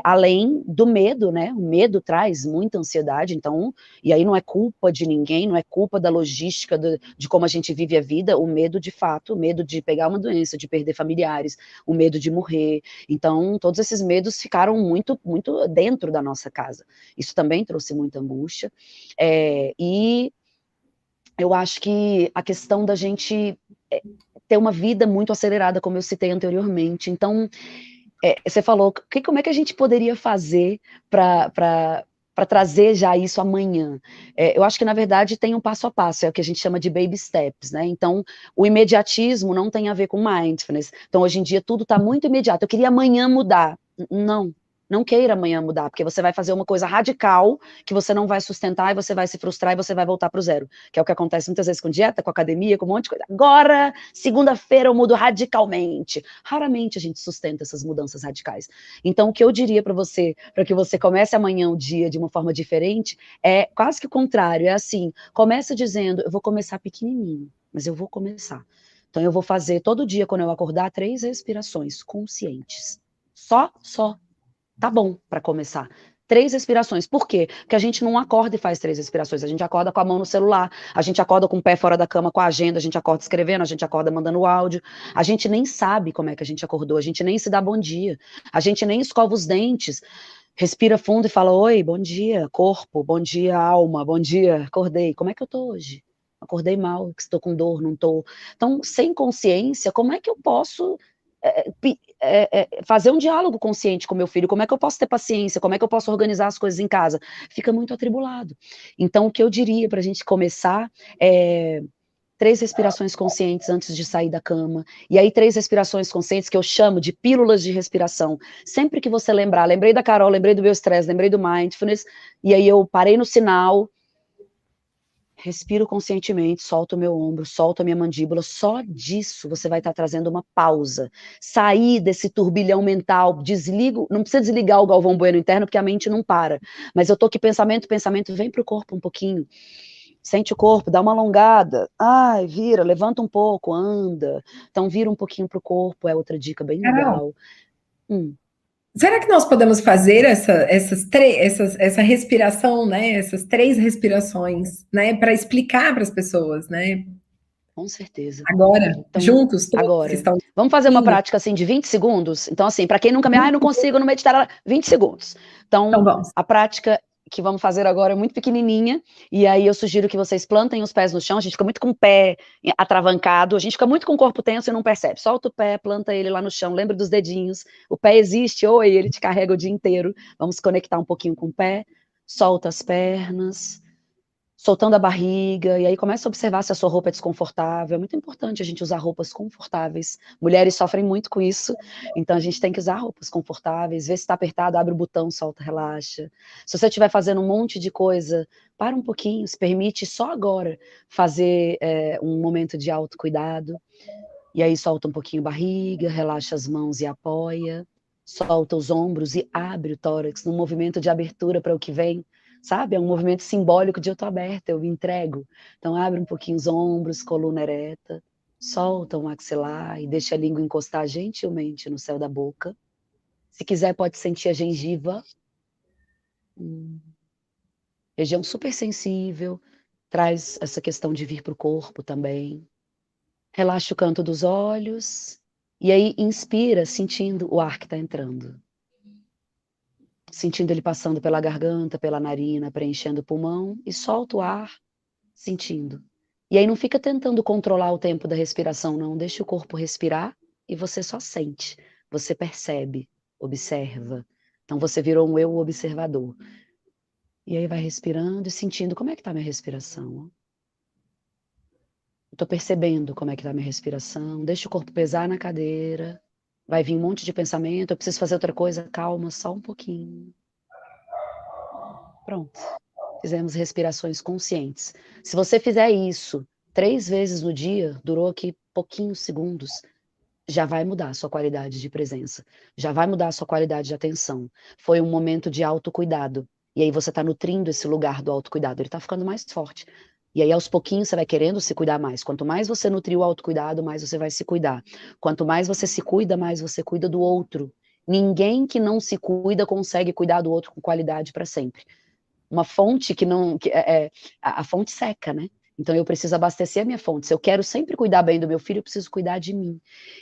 além do medo, né, o medo traz muita ansiedade, então, e aí não é culpa de ninguém, não é culpa da logística, de como a gente vive a vida, o medo de fato, o medo de pegar uma doença, de perder familiares, o medo de morrer, então todos esses medos ficaram muito, muito dentro da nossa casa, isso também trouxe muita angústia, e eu acho que a questão da gente ter uma vida muito acelerada, como eu citei anteriormente, então, você falou, como é que a gente poderia fazer para trazer já isso amanhã? Eu acho que, na verdade, tem um passo a passo, é o que a gente chama de baby steps, né? Então, o imediatismo não tem a ver com mindfulness. Então, hoje em dia, tudo está muito imediato. Eu queria amanhã mudar. Não queira amanhã mudar, porque você vai fazer uma coisa radical que você não vai sustentar e você vai se frustrar e você vai voltar para o zero, que é o que acontece muitas vezes com dieta, com academia, com um monte de coisa. Agora, segunda-feira eu mudo radicalmente. Raramente a gente sustenta essas mudanças radicais. Então, o que eu diria para você, para que você comece amanhã o dia de uma forma diferente, é quase que o contrário, é assim, começa dizendo, eu vou começar pequenininho, mas eu vou começar. Então, eu vou fazer todo dia, quando eu acordar, 3 respirações conscientes. Só. Tá bom para começar. 3 respirações. Por quê? Porque a gente não acorda e faz 3 respirações. A gente acorda com a mão no celular, a gente acorda com o pé fora da cama com a agenda, a gente acorda escrevendo, a gente acorda mandando áudio. A gente nem sabe como é que a gente acordou, a gente nem se dá bom dia, a gente nem escova os dentes, respira fundo e fala, oi, bom dia, corpo, bom dia, alma, bom dia, acordei. Como é que eu tô hoje? Acordei mal, estou com dor, não tô. Então, sem consciência, como é que eu posso fazer um diálogo consciente com meu filho? Como é que eu posso ter paciência? Como é que eu posso organizar as coisas em casa? Fica muito atribulado. Então, o que eu diria para a gente começar é 3 respirações conscientes antes de sair da cama, e aí 3 respirações conscientes que eu chamo de pílulas de respiração. Sempre que você lembrar, lembrei da Carol, lembrei do meu estresse, lembrei do mindfulness, e aí eu parei no sinal, Respiro conscientemente, solto o meu ombro, solto a minha mandíbula, só disso você vai estar trazendo uma pausa. Sair desse turbilhão mental, desligo, não precisa desligar o Galvão Bueno interno, porque a mente não para. Mas eu tô aqui, pensamento, vem pro corpo um pouquinho. Sente o corpo, dá uma alongada. Ai, vira, levanta um pouco, anda. Então vira um pouquinho pro corpo, é outra dica bem Carol, legal. Hum. será que nós podemos fazer essa respiração, né? Essas 3 respirações, né? Para explicar para as pessoas, né? Com certeza. Agora, Então, juntos, todos que agora, estão vamos fazer uma assistindo. prática assim de 20 segundos? Então, assim, para quem nunca não consigo no meditar, 20 segundos. Então Então, vamos. a prática que vamos fazer agora é muito pequenininha, e aí eu sugiro que vocês plantem os pés no chão, a gente fica muito com o pé atravancado, a gente fica muito com o corpo tenso e não percebe. Solta o pé, planta ele lá no chão, lembra dos dedinhos, o pé existe, oi, ele te carrega o dia inteiro. Vamos conectar um pouquinho com o pé, solta as pernas, soltando a barriga, e aí começa a observar se a sua roupa é desconfortável. É muito importante a gente usar roupas confortáveis. Mulheres sofrem muito com isso, então a gente tem que usar roupas confortáveis, ver se está apertado, abre o botão, solta, relaxa. Se você estiver fazendo um monte de coisa, para um pouquinho, se permite só agora fazer um momento de autocuidado, e aí solta um pouquinho a barriga, relaxa as mãos e apoia, solta os ombros e abre o tórax num movimento de abertura para o que vem. Sabe? É um movimento simbólico de eu tô aberta, eu me entrego. Então abre um pouquinho os ombros, coluna ereta, solta o maxilar e deixa a língua encostar gentilmente no céu da boca. Se quiser pode sentir a gengiva. Região super sensível, traz essa questão de vir para o corpo também. Relaxa o canto dos olhos e aí inspira sentindo o ar que está entrando. Sentindo ele passando pela garganta, pela narina, preenchendo o pulmão, e solta o ar, sentindo. E aí não fica tentando controlar o tempo da respiração, não. Deixa o corpo respirar e você só sente. Você percebe, observa. Então você virou um eu observador. E aí vai respirando e sentindo como é que está a minha respiração. Estou percebendo como é que está a minha respiração. Deixa o corpo pesar na cadeira. Vai vir um monte de pensamento. Eu preciso fazer outra coisa. Calma, só um pouquinho. Pronto. Fizemos respirações conscientes. Se você fizer isso 3 vezes no dia, durou aqui pouquinhos segundos, já vai mudar a sua qualidade de presença. Já vai mudar a sua qualidade de atenção. Foi um momento de autocuidado. E aí você está nutrindo esse lugar do autocuidado. Ele está ficando mais forte. E aí, aos pouquinhos, você vai querendo se cuidar mais. Quanto mais você nutrir o autocuidado, mais você vai se cuidar. Quanto mais você se cuida, mais você cuida do outro. Ninguém que não se cuida consegue cuidar do outro com qualidade para sempre. Uma fonte que não... a fonte seca, né? Então, eu preciso abastecer a minha fonte. Se eu quero sempre cuidar bem do meu filho, eu preciso cuidar de mim.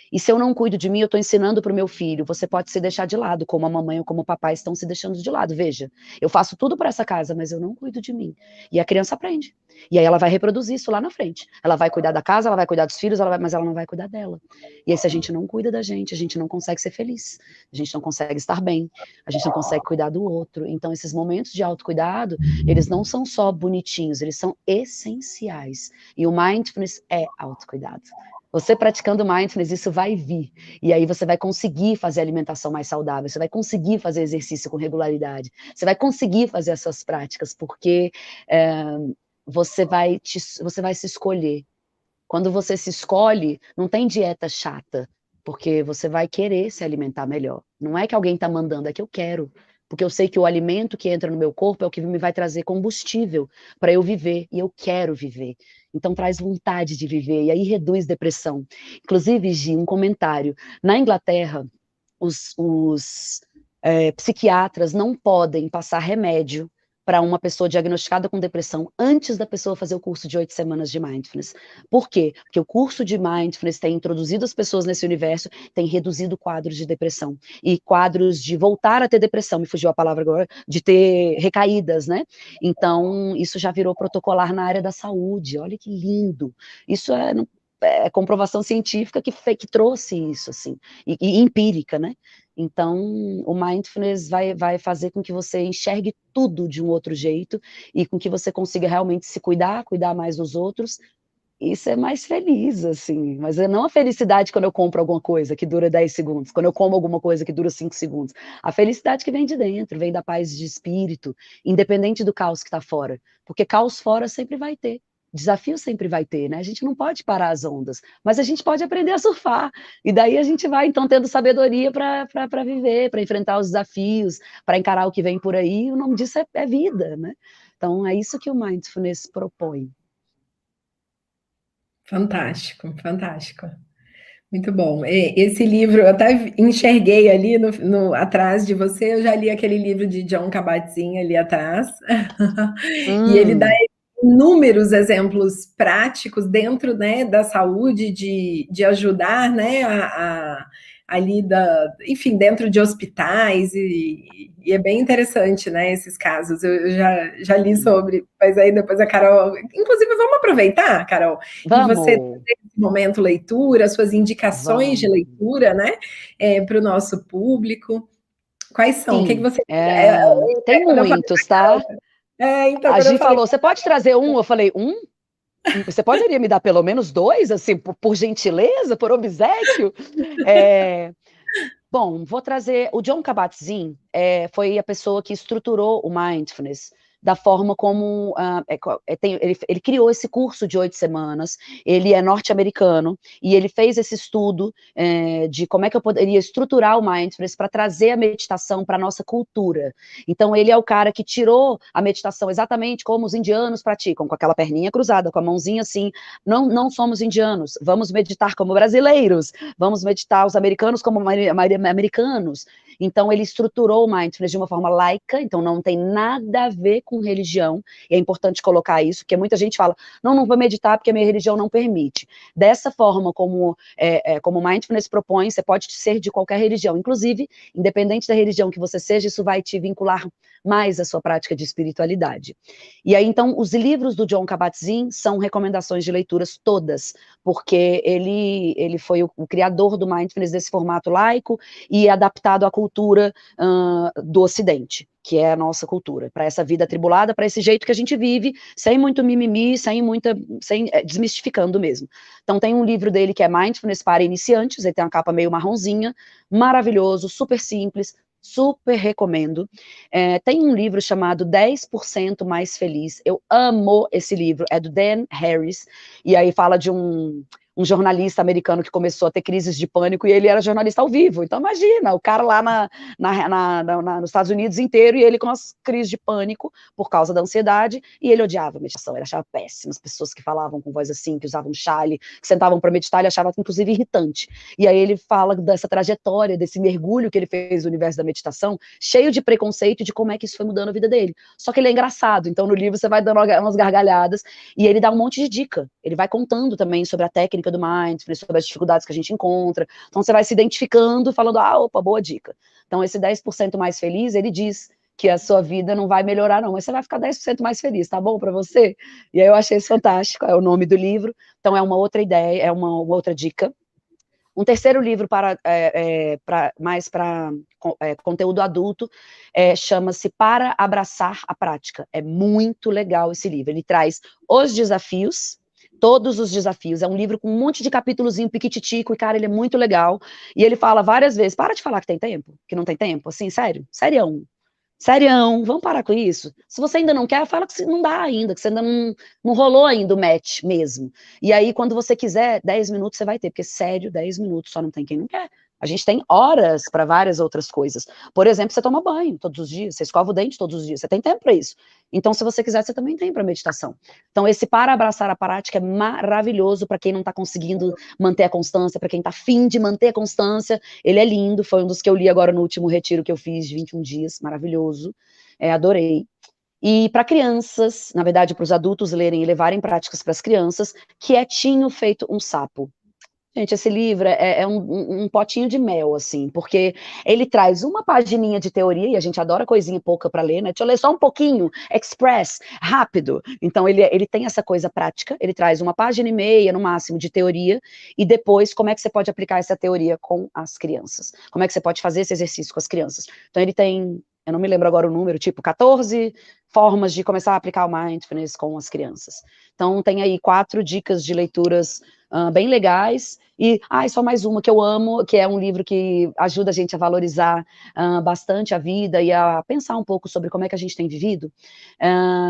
E se eu não cuido de mim, eu estou ensinando para o meu filho. Você pode se deixar de lado, como a mamãe ou como o papai estão se deixando de lado. Veja, eu faço tudo para essa casa, mas eu não cuido de mim. E a criança aprende. E aí ela vai reproduzir isso lá na frente. Ela vai cuidar da casa, ela vai cuidar dos filhos, mas ela não vai cuidar dela. E aí, se a gente não cuida da gente, a gente não consegue ser feliz. A gente não consegue estar bem. A gente não consegue cuidar do outro. Então, esses momentos de autocuidado, eles não são só bonitinhos, eles são essenciais. E o mindfulness é autocuidado. Você praticando mindfulness, isso vai vir. E aí você vai conseguir fazer alimentação mais saudável, você vai conseguir fazer exercício com regularidade, você vai conseguir fazer as suas práticas, porque você vai se escolher. Quando você se escolhe, não tem dieta chata, porque você vai querer se alimentar melhor. Não é que alguém está mandando, é que eu quero. Porque eu sei que o alimento que entra no meu corpo é o que me vai trazer combustível para eu viver, e eu quero viver. Então traz vontade de viver, e aí reduz depressão. Inclusive, Gi, um comentário. Na Inglaterra, os psiquiatras não podem passar remédio para uma pessoa diagnosticada com depressão antes da pessoa fazer o curso de 8 semanas de Mindfulness. Por quê? Porque o curso de Mindfulness tem introduzido as pessoas nesse universo, tem reduzido quadros de depressão. E quadros de voltar a ter depressão, me fugiu a palavra agora, de ter recaídas, né? Então, isso já virou protocolar na área da saúde. Olha que lindo. Isso é comprovação científica que trouxe isso, assim, e empírica, né? Então, o mindfulness vai fazer com que você enxergue tudo de um outro jeito e com que você consiga realmente se cuidar mais dos outros, isso é mais feliz, assim, mas é não a felicidade quando eu compro alguma coisa que dura 10 segundos, quando eu como alguma coisa que dura 5 segundos. A felicidade que vem de dentro, vem da paz de espírito, independente do caos que está fora, porque caos fora sempre vai ter. Desafio sempre vai ter, né? A gente não pode parar as ondas, mas a gente pode aprender a surfar. E daí a gente vai, então, tendo sabedoria para viver, para enfrentar os desafios, para encarar o que vem por aí. O nome disso é vida, né? Então, é isso que o Mindfulness propõe. Fantástico, fantástico. Muito bom. Esse livro, eu até enxerguei ali atrás de você, eu já li aquele livro de John Kabat-Zinn ali atrás. E ele dá Hum. inúmeros exemplos práticos dentro, né, da saúde, de ajudar, né, ali enfim, dentro de hospitais, e é bem interessante, né, esses casos. Eu já li sobre, mas aí depois a Carol... Inclusive, vamos aproveitar, Carol, e você Vamos, nesse momento leitura, suas indicações de vamos. leitura, né, para o nosso público. Quais são? O que Sim, você... tem Quando eu falei, muitos, tá? então, A quando eu Gi falei, falou, você pode trazer um? Eu falei, um? Você poderia me dar pelo menos dois, assim, por gentileza, por obséquio? Bom, vou trazer... O John Kabat-Zinn foi a pessoa que estruturou o Mindfulness da forma como... ele criou esse curso de 8 semanas, ele é norte-americano, e ele fez esse estudo de como é que eu poderia estruturar o Mindfulness para trazer a meditação para a nossa cultura. Então, ele é o cara que tirou a meditação exatamente como os indianos praticam, com aquela perninha cruzada, com a mãozinha assim. Não somos indianos, vamos meditar como brasileiros, vamos meditar os americanos como americanos. Então, ele estruturou o Mindfulness de uma forma laica, então não tem nada a ver com religião, e é importante colocar isso, porque muita gente fala, não vou meditar porque a minha religião não permite. Dessa forma como o Mindfulness propõe, você pode ser de qualquer religião, inclusive, independente da religião que você seja, isso vai te vincular mais à sua prática de espiritualidade. E aí, então, os livros do John Kabat-Zinn são recomendações de leituras todas, porque ele foi o criador do Mindfulness desse formato laico e adaptado à cultura do Ocidente, que é a nossa cultura, para essa vida atribulada, para esse jeito que a gente vive, sem muito mimimi, desmistificando mesmo. Então tem um livro dele que é Mindfulness para Iniciantes, ele tem uma capa meio marronzinha, maravilhoso, super simples, super recomendo. Tem um livro chamado 10% Mais Feliz, eu amo esse livro, é do Dan Harris, e aí fala de um jornalista americano que começou a ter crises de pânico, e ele era jornalista ao vivo, então imagina, o cara lá nos Estados Unidos inteiro, e ele com as crises de pânico, por causa da ansiedade, e ele odiava a meditação, ele achava péssimo as pessoas que falavam com voz assim, que usavam chale, que sentavam para meditar, ele achava inclusive irritante, e aí ele fala dessa trajetória, desse mergulho que ele fez no universo da meditação, cheio de preconceito, de como é que isso foi mudando a vida dele, só que ele é engraçado, então no livro você vai dando umas gargalhadas, e ele dá um monte de dica, ele vai contando também sobre a técnica do Mindfulness, sobre as dificuldades que a gente encontra, então você vai se identificando, falando, opa, boa dica. Então esse 10% mais feliz, ele diz que a sua vida não vai melhorar não, mas você vai ficar 10% mais feliz, tá bom para você? E aí eu achei isso fantástico, é o nome do livro, então é uma outra ideia, é uma outra dica. Um terceiro livro mais para conteúdo adulto chama-se Para Abraçar a Prática. É muito legal esse livro. Ele traz os desafios, todos os desafios. É um livro com um monte de capítulozinho piquititico, e, cara, ele é muito legal. E ele fala várias vezes, para de falar que tem tempo, que não tem tempo, assim, sério, serião. Serião, vamos parar com isso? Se você ainda não quer, fala que não dá ainda, que você ainda não rolou ainda o match mesmo. E aí, quando você quiser, 10 minutos você vai ter, porque sério, 10 minutos só não tem quem não quer. A gente tem horas para várias outras coisas. Por exemplo, você toma banho todos os dias, você escova o dente todos os dias, você tem tempo para isso. Então, se você quiser, você também tem para meditação. Então, esse Para Abraçar a Prática é maravilhoso para quem não está conseguindo manter a constância, para quem está afim de manter a constância. Ele é lindo, foi um dos que eu li agora no último retiro que eu fiz de 21 dias, maravilhoso, adorei. E para crianças, na verdade, para os adultos lerem e levarem práticas para as crianças, Quietinho Feito um Sapo. Gente, esse livro é um potinho de mel, assim, porque ele traz uma pagininha de teoria, e a gente adora coisinha pouca para ler, né? Deixa eu ler só um pouquinho, express, rápido. Então, ele tem essa coisa prática, ele traz uma página e meia, no máximo, de teoria, e depois, como é que você pode aplicar essa teoria com as crianças? Como é que você pode fazer esse exercício com as crianças? Então, ele tem eu não me lembro agora o número, tipo 14 formas de começar a aplicar o mindfulness com as crianças. Então tem aí 4 dicas de leituras bem legais, e só mais uma que eu amo, que é um livro que ajuda a gente a valorizar bastante a vida e a pensar um pouco sobre como é que a gente tem vivido,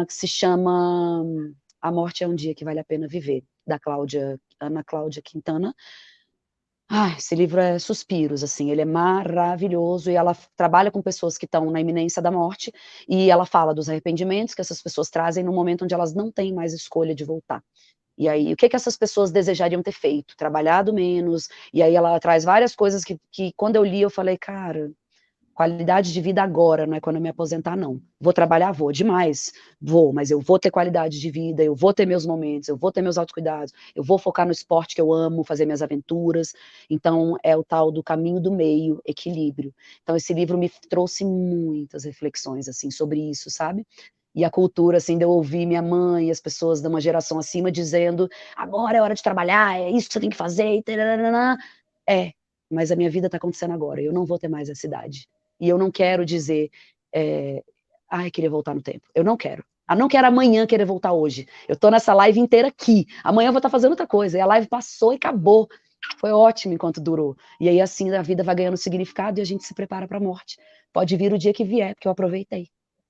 que se chama A Morte é um Dia que Vale a Pena Viver, da Ana Cláudia Quintana. Esse livro é suspiros, assim, ele é maravilhoso, e ela trabalha com pessoas que estão na iminência da morte, e ela fala dos arrependimentos que essas pessoas trazem no momento onde elas não têm mais escolha de voltar. E aí, o que essas pessoas desejariam ter feito? Trabalhado menos, e aí ela traz várias coisas que quando eu li, eu falei, cara, qualidade de vida agora, não é quando eu me aposentar, não. Vou trabalhar, vou, demais, vou, mas eu vou ter qualidade de vida, eu vou ter meus momentos, eu vou ter meus autocuidados, eu vou focar no esporte que eu amo, fazer minhas aventuras. Então, é o tal do caminho do meio, equilíbrio. Então, esse livro me trouxe muitas reflexões, assim, sobre isso, sabe? E a cultura, assim, de eu ouvir minha mãe e as pessoas de uma geração acima dizendo, agora é hora de trabalhar, é isso que você tem que fazer, e tararana. Mas a minha vida está acontecendo agora, eu não vou ter mais essa idade. E eu não quero dizer, queria voltar no tempo. Eu não quero. Eu não quero amanhã querer voltar hoje. Eu tô nessa live inteira aqui. Amanhã eu vou estar fazendo outra coisa. E a live passou e acabou. Foi ótimo enquanto durou. E aí assim a vida vai ganhando significado e a gente se prepara para a morte. Pode vir o dia que vier, porque eu aproveitei.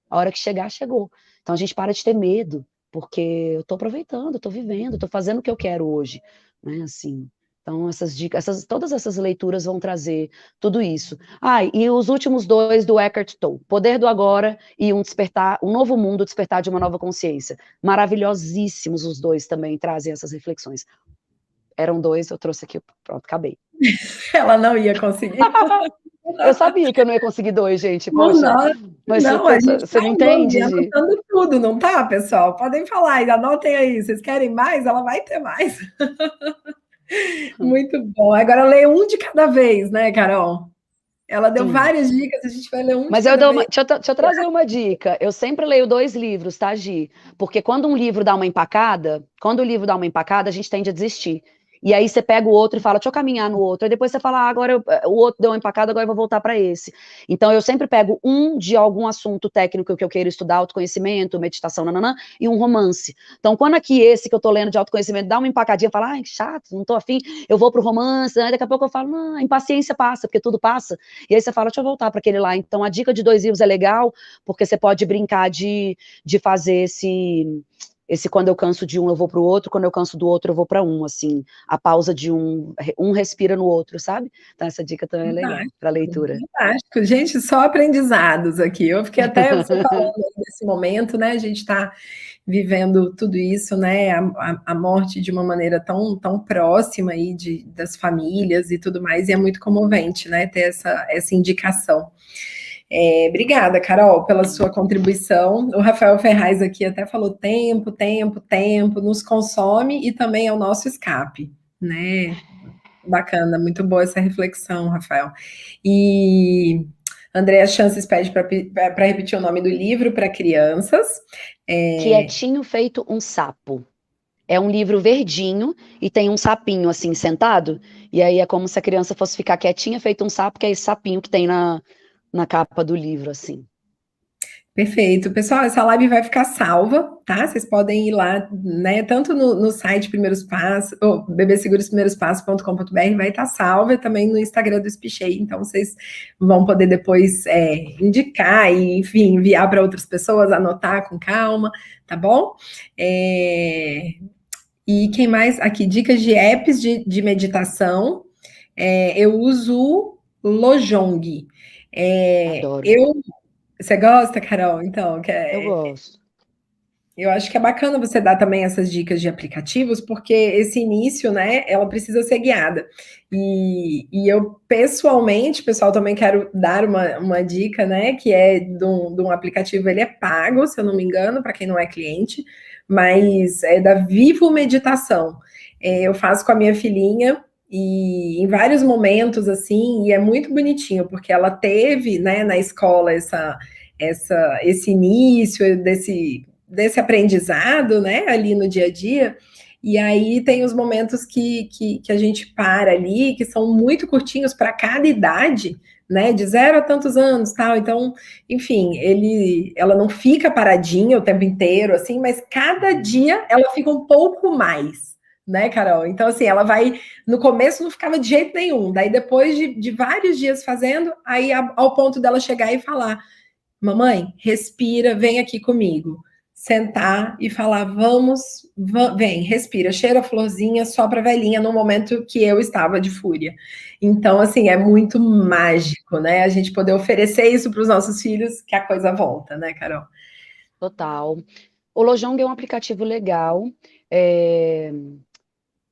A hora que chegar, chegou. Então a gente para de ter medo, porque eu tô aproveitando, eu tô vivendo, eu tô fazendo o que eu quero hoje. Né, assim... Então, essas dicas, todas essas leituras vão trazer tudo isso. E os últimos 2 do Eckhart Tolle, Poder do Agora e um Novo Mundo, Despertar de uma Nova Consciência. Maravilhosíssimos os 2 também trazem essas reflexões. Eram 2, eu trouxe aqui, pronto, acabei. Ela não ia conseguir. Eu sabia que eu não ia conseguir 2, gente, poxa. Mas você não entende? Anotando tudo, não tá, pessoal? Podem falar, anotem aí, vocês querem mais? Ela vai ter mais. Muito bom. Agora lê um de cada vez, né, Carol? Ela deu várias dicas, a gente vai ler um de cada vez. Deixa eu trazer uma dica. Eu sempre leio 2 livros, tá, Gi? Porque quando o livro dá uma empacada, a gente tende a desistir. E aí você pega o outro e fala, deixa eu caminhar no outro. Aí depois você fala, agora o outro deu uma empacada, agora eu vou voltar para esse. Então eu sempre pego um de algum assunto técnico que eu queiro estudar, autoconhecimento, meditação, nananã, e um romance. Então quando aqui esse que eu tô lendo de autoconhecimento dá uma empacadinha, fala, chato, não tô afim, eu vou pro romance, daqui a pouco eu falo, não, a impaciência passa, porque tudo passa. E aí você fala, deixa eu voltar para aquele lá. Então a dica de 2 livros é legal, porque você pode brincar de fazer esse quando eu canso de um, eu vou pro outro, quando eu canso do outro, eu vou para um, assim, a pausa de um respira no outro, sabe? Então essa dica também é legal para leitura. Fantástico, gente, só aprendizados aqui. Eu fiquei até você falando desse momento, né? A gente está vivendo tudo isso, né? A morte de uma maneira tão próxima aí das famílias e tudo mais, e é muito comovente, né? Ter essa indicação. Obrigada, Carol, pela sua contribuição. O Rafael Ferraz aqui até falou tempo, nos consome e também é o nosso escape, né? Bacana, muito boa essa reflexão, Rafael. E Andréa Chances pede para repetir o nome do livro para crianças. Quietinho Feito um Sapo. É um livro verdinho e tem um sapinho assim sentado, e aí é como se a criança fosse ficar quietinha feito um sapo, que é esse sapinho que tem na capa do livro, assim. Perfeito. Pessoal, essa live vai ficar salva, tá? Vocês podem ir lá, né? Tanto no site Primeiros Passos, ou bebesegurosprimerospassos.com.br, vai estar salva, e também no Instagram do Espichei. Então, vocês vão poder depois indicar e, enfim, enviar para outras pessoas, anotar com calma, tá bom? E quem mais? Aqui, dicas de apps de meditação. Eu uso o Lojong. Adoro. Você gosta, Carol? Então, eu gosto. Eu acho que é bacana você dar também essas dicas de aplicativos, porque esse início, né, ela precisa ser guiada. E eu, pessoalmente, pessoal, também quero dar uma dica, né, que é de um aplicativo, ele é pago, se eu não me engano, para quem não é cliente, mas é da Vivo Meditação. Eu faço com a minha filhinha, e em vários momentos, assim, e é muito bonitinho, porque ela teve, né, na escola esse início desse aprendizado, né, ali no dia a dia, e aí tem os momentos que a gente para ali, que são muito curtinhos para cada idade, né, de 0 a tantos anos, tal. Então, enfim, ela não fica paradinha o tempo inteiro, assim, mas cada dia ela fica um pouco mais, né, Carol? Então, assim, ela vai. No começo não ficava de jeito nenhum, daí depois de vários dias fazendo, aí ao ponto dela chegar e falar: mamãe, respira, vem aqui comigo. Sentar e falar, vem, respira, cheira a florzinha, sopra a velhinha no momento que eu estava de fúria. Então, assim, é muito mágico, né? A gente poder oferecer isso para os nossos filhos, que a coisa volta, né, Carol? Total. O Lojong é um aplicativo legal. É,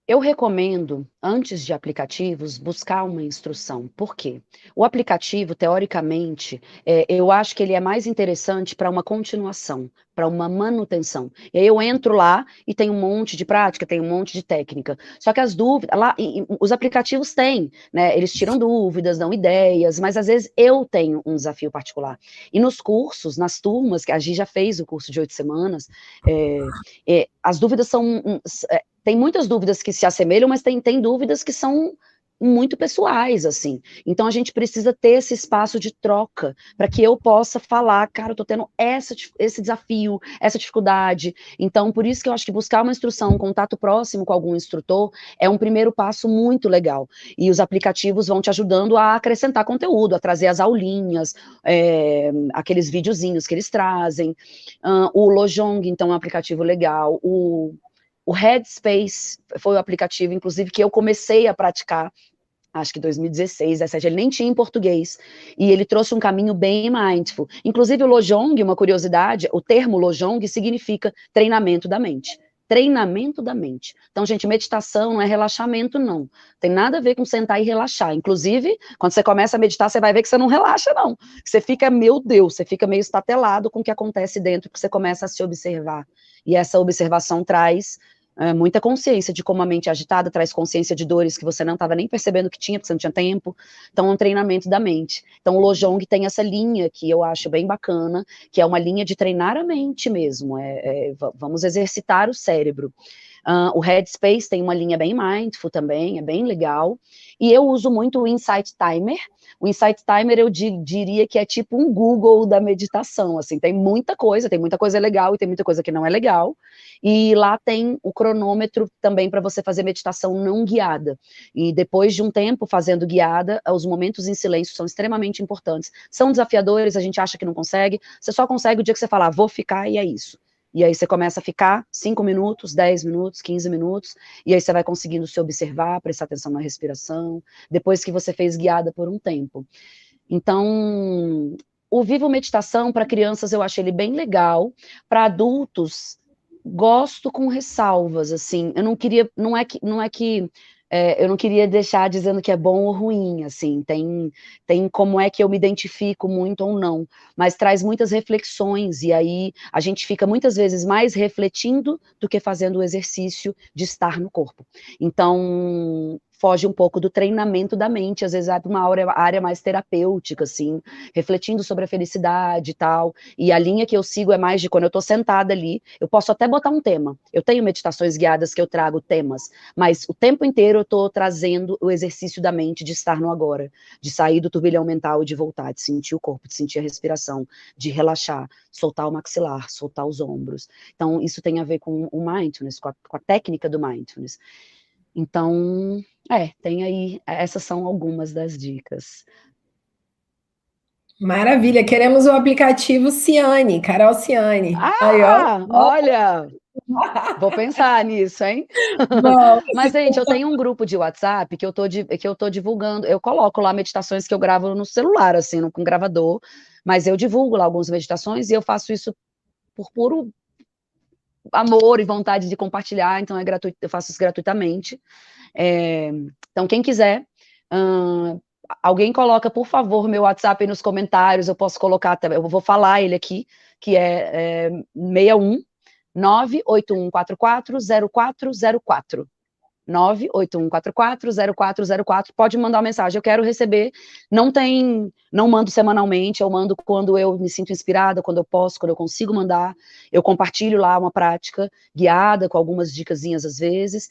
Eu recomendo, antes de aplicativos, buscar uma instrução. Por quê? O aplicativo, teoricamente, eu acho que ele é mais interessante para uma continuação, para uma manutenção. E aí eu entro lá e tem um monte de prática, tem um monte de técnica. Só que as dúvidas, lá, os aplicativos têm, né? Eles tiram dúvidas, dão ideias, mas às vezes eu tenho um desafio particular. E nos cursos, nas turmas, que a Gi já fez o curso de 8 semanas, as dúvidas são tem muitas dúvidas que se assemelham, mas tem dúvidas que são muito pessoais, assim. Então, a gente precisa ter esse espaço de troca, para que eu possa falar, cara, eu tô tendo esse desafio, essa dificuldade. Então, por isso que eu acho que buscar uma instrução, um contato próximo com algum instrutor, é um primeiro passo muito legal. E os aplicativos vão te ajudando a acrescentar conteúdo, a trazer as aulinhas, aqueles videozinhos que eles trazem. O Lojong, então, é um aplicativo legal. O Headspace foi o aplicativo, inclusive, que eu comecei a praticar, acho que 2016, 2017, ele nem tinha em português, e ele trouxe um caminho bem mindful. Inclusive o Lojong, uma curiosidade, o termo Lojong significa treinamento da mente. Treinamento da mente. Então, gente, meditação não é relaxamento, não. Tem nada a ver com sentar e relaxar. Inclusive, quando você começa a meditar, você vai ver que você não relaxa, não. Você fica, meu Deus, você fica meio estatelado com o que acontece dentro, porque você começa a se observar. E essa observação traz muita consciência de como a mente é agitada, traz consciência de dores que você não estava nem percebendo que tinha, porque você não tinha tempo. Então, é um treinamento da mente. Então, o Lojong tem essa linha que eu acho bem bacana, que é uma linha de treinar a mente mesmo. Vamos exercitar o cérebro. O Headspace tem uma linha bem mindful também, é bem legal. E eu uso muito o Insight Timer. O Insight Timer eu diria que é tipo um Google da meditação, assim, tem muita coisa legal e tem muita coisa que não é legal. E lá tem o cronômetro também para você fazer meditação não guiada. E depois de um tempo fazendo guiada, os momentos em silêncio são extremamente importantes. São desafiadores, a gente acha que não consegue, você só consegue o dia que você falar, vou ficar e é isso. E aí você começa a ficar 5 minutos, 10 minutos, 15 minutos, e aí você vai conseguindo se observar, prestar atenção na respiração, depois que você fez guiada por um tempo. Então, o Vivo Meditação para crianças eu achei ele bem legal, para adultos gosto com ressalvas, assim, eu não queria, não é que eu não queria deixar dizendo que é bom ou ruim, assim, tem como é que eu me identifico muito ou não, mas traz muitas reflexões, e aí a gente fica muitas vezes mais refletindo do que fazendo o exercício de estar no corpo. Então, foge um pouco do treinamento da mente, às vezes vai para uma área mais terapêutica, assim, refletindo sobre a felicidade e tal, e a linha que eu sigo é mais de quando eu estou sentada ali, eu posso até botar um tema, eu tenho meditações guiadas que eu trago temas, mas o tempo inteiro eu estou trazendo o exercício da mente de estar no agora, de sair do turbilhão mental e de voltar, de sentir o corpo, de sentir a respiração, de relaxar, soltar o maxilar, soltar os ombros. Então, isso tem a ver com o mindfulness, com a técnica do mindfulness. Então, tem aí, essas são algumas das dicas. Maravilha, queremos o aplicativo Ciane, Carol Ciane. Aí, ó. Olha, vou pensar nisso, hein? Bom, Mas, gente, eu tenho um grupo de WhatsApp que eu tô divulgando, eu coloco lá meditações que eu gravo no celular, assim, com gravador, mas eu divulgo lá algumas meditações e eu faço isso por puro amor e vontade de compartilhar, então é gratuito, eu faço isso gratuitamente. Então, quem quiser, alguém coloca, por favor, meu WhatsApp aí nos comentários, eu posso colocar também, eu vou falar ele aqui, que é 61 981440404. 981440404. Pode mandar uma mensagem, eu quero receber. Não mando semanalmente, eu mando quando eu me sinto inspirada, quando eu posso, quando eu consigo mandar. Eu compartilho lá uma prática guiada, com algumas dicasinhas às vezes.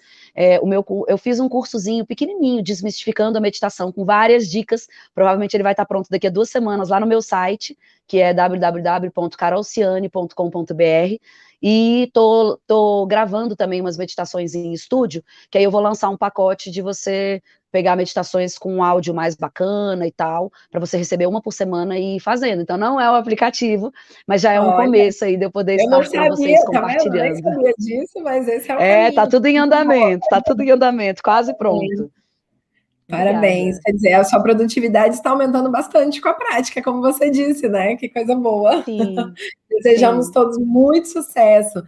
Eu fiz um cursozinho pequenininho, desmistificando a meditação, com várias dicas. Provavelmente ele vai estar pronto daqui a 2 semanas lá no meu site, que é www.carolciane.com.br. E tô gravando também umas meditações em estúdio, que aí eu vou lançar um pacote de você pegar meditações com um áudio mais bacana e tal, para você receber uma por semana e ir fazendo. Então não é o aplicativo, mas já é um Olha, começo aí de eu poder eu não estar para vocês sabia, tá vendo? Eu nem compartilhando. sabia disso, mas esse é o caminho. Tá tudo em andamento, quase pronto. Parabéns, Obrigada. quer dizer, a sua produtividade está aumentando bastante com a prática, como você disse, né? Que coisa boa. Sim, Desejamos sim. todos muito sucesso.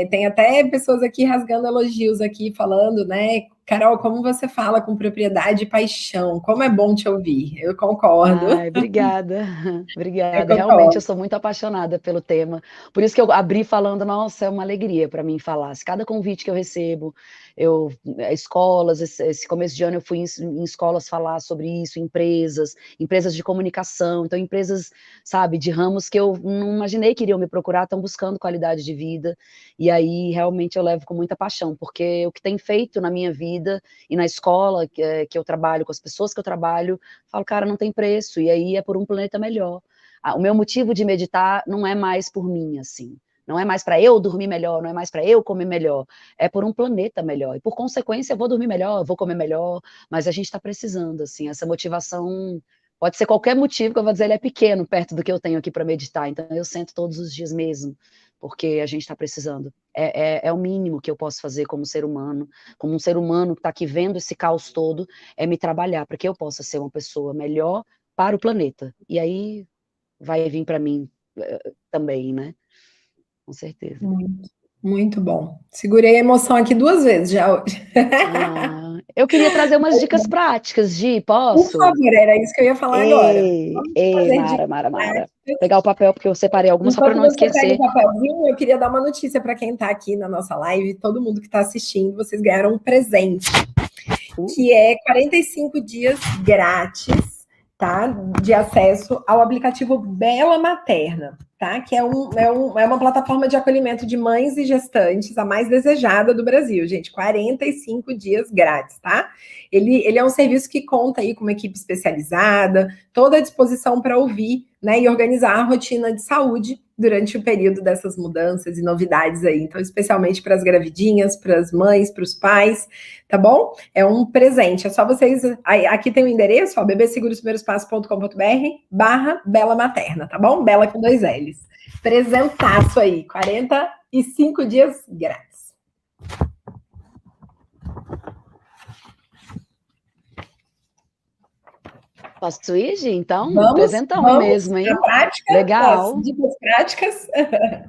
Tem até pessoas aqui rasgando elogios aqui, falando, né? Carol, como você fala com propriedade e paixão, como é bom te ouvir. Eu concordo, Ai, obrigada, eu obrigada. Realmente eu concordo. sou muito apaixonada pelo tema. Por isso que eu abri falando, nossa, é uma alegria para mim falar. Cada convite que eu recebo, escolas, esse começo de ano eu fui em escolas falar sobre isso, empresas de comunicação, então empresas, sabe, de ramos que eu não imaginei que iriam me procurar, estão buscando qualidade de vida. E aí realmente eu levo com muita paixão, porque o que tem feito na minha vida e na escola que eu trabalho, com as pessoas que eu trabalho, falo, cara, não tem preço, e aí é por um planeta melhor. O meu motivo de meditar não é mais por mim, assim. Não é mais para eu dormir melhor, não é mais para eu comer melhor, é por um planeta melhor. E por consequência, eu vou dormir melhor, eu vou comer melhor, mas a gente está precisando, assim, essa motivação pode ser qualquer motivo que eu vou dizer, ele é pequeno perto do que eu tenho aqui para meditar. Então eu sento todos os dias mesmo, porque a gente está precisando. É o mínimo que eu posso fazer como um ser humano que está aqui vendo esse caos todo, é me trabalhar para que eu possa ser uma pessoa melhor para o planeta. E aí vai vir para mim também, né? Com certeza. Muito, muito bom. Segurei a emoção aqui 2 vezes já hoje. Eu queria trazer umas dicas práticas, Gi, Por posso? favor, era isso que eu ia falar agora. Vamos fazer Mara, dicas Mara, Mara. práticas. Pegar o papel, porque eu separei algumas só para Enquanto não você pega o esquecer. papelzinho, eu queria dar uma notícia para quem está aqui na nossa live, todo mundo que está assistindo, vocês ganharam um presente, que é 45 dias grátis, tá? De acesso ao aplicativo Bela Materna, tá? Que é uma plataforma de acolhimento de mães e gestantes, a mais desejada do Brasil, gente. 45 dias grátis, tá? Ele é um serviço que conta aí com uma equipe especializada, toda à disposição para ouvir, né? E organizar a rotina de saúde durante o período dessas mudanças e novidades aí. Então, especialmente para as gravidinhas, para as mães, para os pais, tá bom? É um presente. É só vocês. Aqui tem o endereço, ó, bebesegurosprimeirospasso.com.br/Bela Materna, tá bom? Bela com 2 L's. Presentaço aí, 45 dias grátis. Posso ir, Gi? Então, Vamos presentão mesmo, hein? na prática, Legal. as dicas práticas.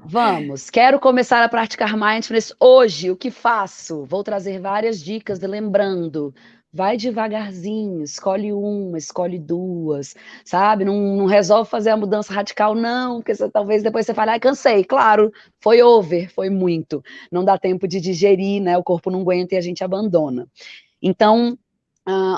Vamos. Quero começar a praticar mindfulness hoje. O que faço? Vou trazer várias dicas, lembrando. Vai devagarzinho, escolhe uma, escolhe duas, sabe? Não resolve fazer a mudança radical, não, porque talvez depois você fale, cansei. Claro, foi over, foi muito. Não dá tempo de digerir, né? O corpo não aguenta e a gente abandona. Então,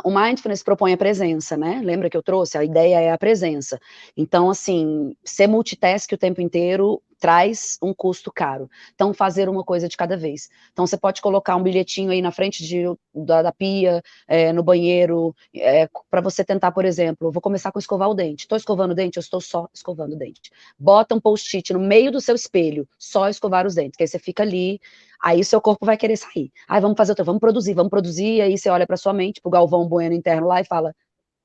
o mindfulness propõe a presença, né? Lembra que eu trouxe? A ideia é a presença. Então, assim, ser multitask o tempo inteiro traz um custo caro. Então, fazer uma coisa de cada vez. Então, você pode colocar um bilhetinho aí na frente da pia, no banheiro, para você tentar, por exemplo, vou começar com escovar o dente. Estou escovando o dente? Eu estou só escovando o dente. Bota um post-it no meio do seu espelho, só escovar os dentes, que aí você fica ali, aí seu corpo vai querer sair. Vamos fazer outra, vamos produzir, aí você olha para sua mente, pro Galvão Bueno interno lá e fala,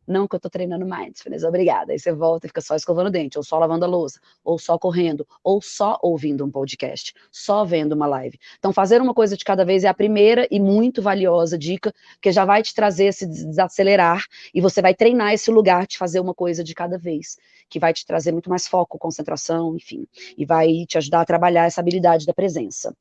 não que eu tô treinando mindfulness, obrigada. Aí você volta e fica só escovando o dente, ou só lavando a louça, ou só correndo, ou só ouvindo um podcast, só vendo uma live. Então fazer uma coisa de cada vez é a primeira e muito valiosa dica, porque já vai te trazer esse desacelerar, e você vai treinar esse lugar de fazer uma coisa de cada vez, que vai te trazer muito mais foco, concentração, enfim, e vai te ajudar a trabalhar essa habilidade da presença.